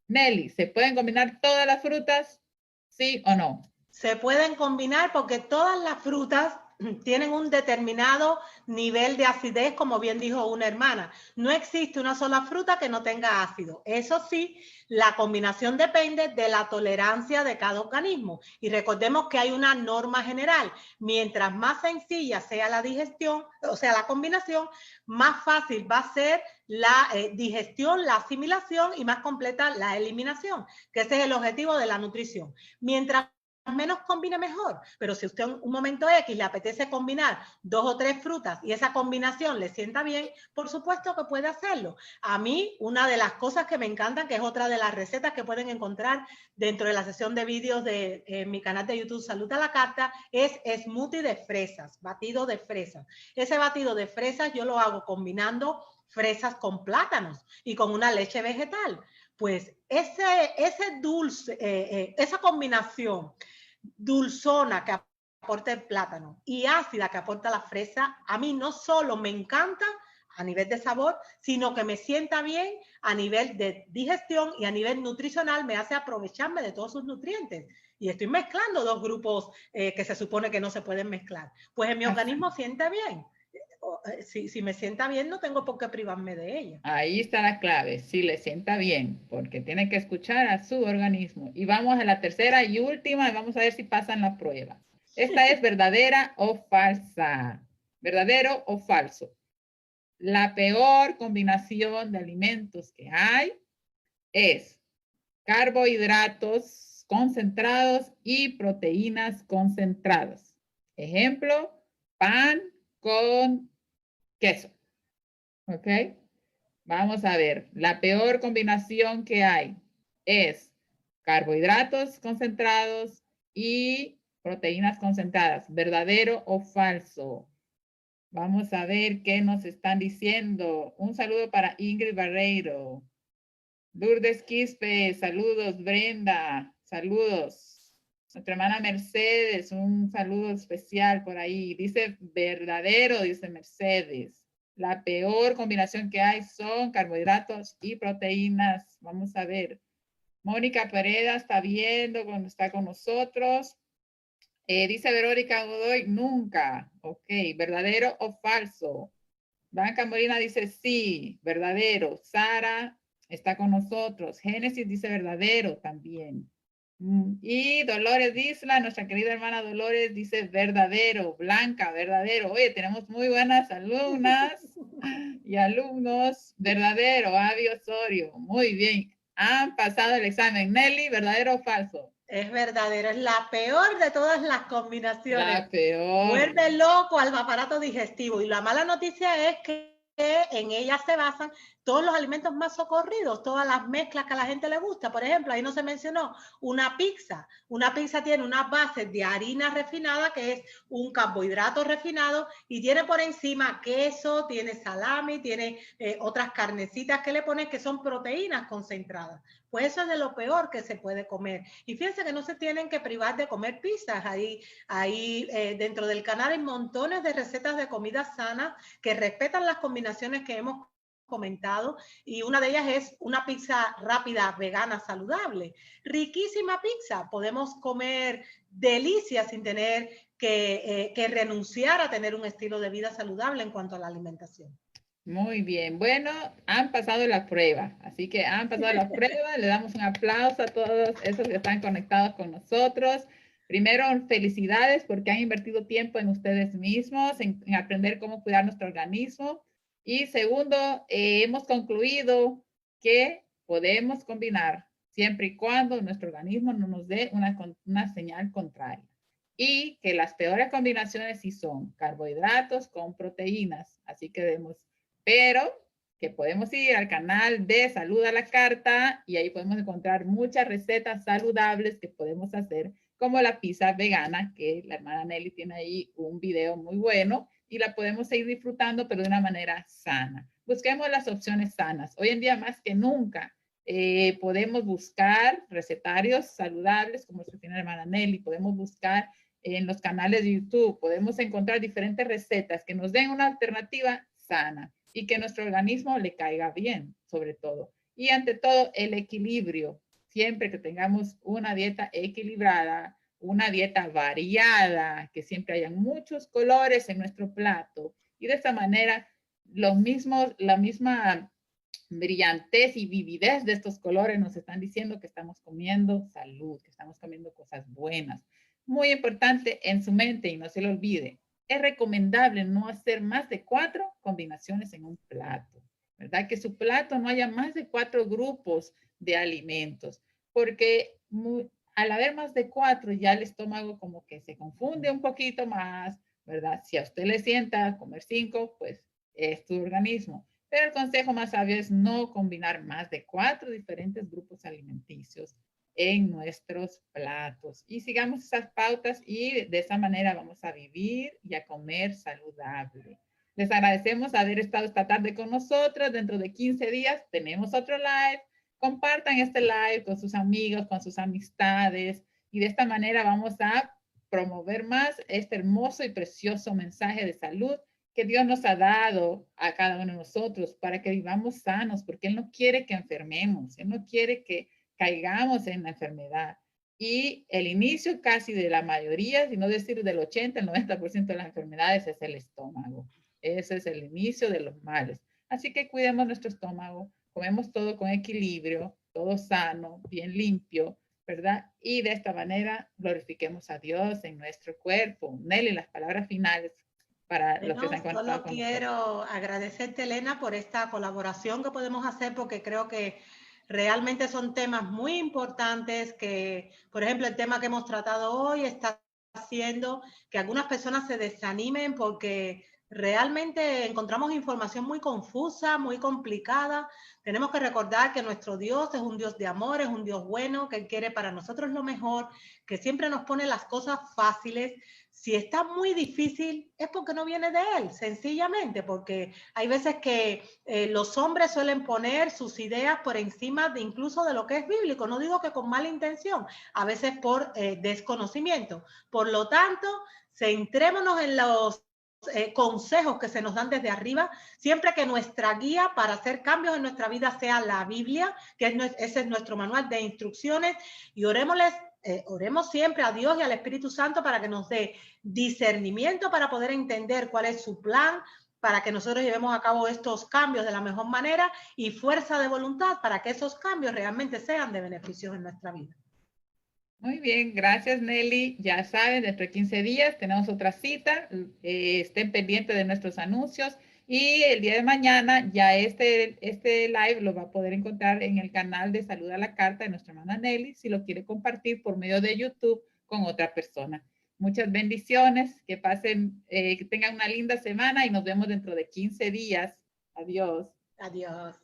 A: Nelly, ¿se pueden combinar todas las frutas? ¿Sí o no?
B: Se pueden combinar porque todas las frutas tienen un determinado nivel de acidez, como bien dijo una hermana. No existe una sola fruta que no tenga ácido. Eso sí, la combinación depende de la tolerancia de cada organismo. Y recordemos que hay una norma general. Mientras más sencilla sea la digestión, o sea, la combinación, más fácil va a ser la digestión, la asimilación y más completa la eliminación, que ese es el objetivo de la nutrición. Mientras menos combine mejor, pero si usted en un momento X le apetece combinar 2 o 3 frutas y esa combinación le sienta bien, por supuesto que puede hacerlo. A mí, una de las cosas que me encantan, que es otra de las recetas que pueden encontrar dentro de la sesión de vídeos de mi canal de YouTube Salud a la Carta, es smoothie de fresas, batido de fresas. Ese batido de fresas yo lo hago combinando fresas con plátanos y con una leche vegetal. Pues ese dulce, esa combinación dulzona que aporta el plátano y ácida que aporta la fresa, a mí no solo me encanta a nivel de sabor, sino que me sienta bien a nivel de digestión y a nivel nutricional me hace aprovecharme de todos sus nutrientes. Y estoy mezclando dos grupos que se supone que no se pueden mezclar. Pues en mi organismo siente bien. Si me sienta bien, no tengo por qué privarme de ella.
A: Ahí está la clave, si le sienta bien, porque tiene que escuchar a su organismo. Y vamos a la tercera y última y vamos a ver si pasan la prueba. Esta es verdadera o falsa. ¿Verdadero o falso? La peor combinación de alimentos que hay es carbohidratos concentrados y proteínas concentradas. Ejemplo, pan con queso. ¿Ok? Vamos a ver, la peor combinación que hay es carbohidratos concentrados y proteínas concentradas. ¿Verdadero o falso? Vamos a ver qué nos están diciendo. Un saludo para Ingrid Barreiro. Lourdes Quispe, saludos. Brenda, saludos. Nuestra hermana Mercedes, un saludo especial por ahí. Dice verdadero, dice Mercedes. La peor combinación que hay son carbohidratos y proteínas. Vamos a ver. Mónica Pereda está viendo cuando está con nosotros. Dice Verónica Godoy, nunca. Ok, ¿verdadero o falso? Blanca Molina dice sí, verdadero. Sara está con nosotros. Génesis dice verdadero también. Y Dolores Disla, nuestra querida hermana Dolores, dice verdadero. Blanca, verdadero. Oye, tenemos muy buenas alumnas y alumnos. Verdadero. Avi Osorio. Muy bien. Han pasado el examen. Nelly, ¿verdadero o falso?
B: Es verdadero, es la peor de todas las combinaciones.
A: La peor.
B: Vuelve loco al aparato digestivo. Y la mala noticia es que en ella se basan todos los alimentos más socorridos, todas las mezclas que a la gente le gusta. Por ejemplo, ahí no se mencionó una pizza. Una pizza tiene una base de harina refinada, que es un carbohidrato refinado, y tiene por encima queso, tiene salami, tiene otras carnecitas que le ponen que son proteínas concentradas. Pues eso es de lo peor que se puede comer. Y fíjense que no se tienen que privar de comer pizzas. Ahí dentro del canal hay montones de recetas de comida sana que respetan las combinaciones que hemos comentado y una de ellas es una pizza rápida, vegana, saludable. Riquísima pizza. Podemos comer delicias sin tener que renunciar a tener un estilo de vida saludable en cuanto a la alimentación.
A: Muy bien, bueno, han pasado la prueba, así que han pasado la prueba, le damos un aplauso a todos esos que están conectados con nosotros. Primero, felicidades porque han invertido tiempo en ustedes mismos, en aprender cómo cuidar nuestro organismo. Y segundo, hemos concluido que podemos combinar siempre y cuando nuestro organismo no nos dé una señal contraria. Y que las peores combinaciones sí son carbohidratos con proteínas, así que debemos, pero que podemos ir al canal de Salud a la Carta y ahí podemos encontrar muchas recetas saludables que podemos hacer como la pizza vegana, que la hermana Nelly tiene ahí un video muy bueno y la podemos seguir disfrutando, pero de una manera sana. Busquemos las opciones sanas. Hoy en día más que nunca podemos buscar recetarios saludables, como se tiene la hermana Nelly, podemos buscar en los canales de YouTube, podemos encontrar diferentes recetas que nos den una alternativa sana y que nuestro organismo le caiga bien, sobre todo. Y ante todo, el equilibrio. Siempre que tengamos una dieta equilibrada, una dieta variada, que siempre hayan muchos colores en nuestro plato. Y de esta manera, la misma brillantez y vividez de estos colores nos están diciendo que estamos comiendo salud, que estamos comiendo cosas buenas. Muy importante en su mente y no se lo olvide. Es recomendable no hacer más de 4 combinaciones en un plato, ¿verdad? Que su plato no haya más de 4 grupos de alimentos, porque al haber más de 4 ya el estómago como que se confunde un poquito más, ¿verdad? Si a usted le sienta comer 5, pues es tu organismo. Pero el consejo más sabio es no combinar más de 4 diferentes grupos alimenticios en nuestros platos. Y sigamos esas pautas y de esa manera vamos a vivir y a comer saludable. Les agradecemos haber estado esta tarde con nosotros. Dentro de 15 días tenemos otro live. Compartan este live con sus amigos, con sus amistades y de esta manera vamos a promover más este hermoso y precioso mensaje de salud que Dios nos ha dado a cada uno de nosotros para que vivamos sanos, porque Él no quiere que enfermemos, Él no quiere que caigamos en la enfermedad. Y el inicio casi de la mayoría, si no decir del 80, el 90% de las enfermedades es el estómago. Ese es el inicio de los males. Así que cuidemos nuestro estómago, comemos todo con equilibrio, todo sano, bien limpio, ¿verdad? Y de esta manera glorifiquemos a Dios en nuestro cuerpo. Nelly, las palabras finales para los que se han conectado
B: con nosotros. Quiero agradecerte, Elena, por esta colaboración que podemos hacer, porque creo que realmente son temas muy importantes que, por ejemplo, el tema que hemos tratado hoy está haciendo que algunas personas se desanimen porque realmente encontramos información muy confusa, muy complicada. Tenemos que recordar que nuestro Dios es un Dios de amor, es un Dios bueno, que quiere para nosotros lo mejor, que siempre nos pone las cosas fáciles. Si está muy difícil, es porque no viene de Él, sencillamente, porque hay veces que los hombres suelen poner sus ideas por encima de incluso de lo que es bíblico. No digo que con mala intención, a veces por desconocimiento. Por lo tanto, centrémonos en los consejos que se nos dan desde arriba, siempre que nuestra guía para hacer cambios en nuestra vida sea la Biblia, que ese es nuestro manual de instrucciones, y oremos siempre a Dios y al Espíritu Santo para que nos dé discernimiento para poder entender cuál es su plan, para que nosotros llevemos a cabo estos cambios de la mejor manera y fuerza de voluntad para que esos cambios realmente sean de beneficio en nuestra vida.
A: Muy bien, gracias Nelly. Ya saben, dentro de 15 días tenemos otra cita. Estén pendientes de nuestros anuncios y el día de mañana ya este live lo va a poder encontrar en el canal de Salud a la Carta de nuestra hermana Nelly si lo quiere compartir por medio de YouTube con otra persona. Muchas bendiciones, que pasen, que tengan una linda semana y nos vemos dentro de 15 días. Adiós.
B: Adiós.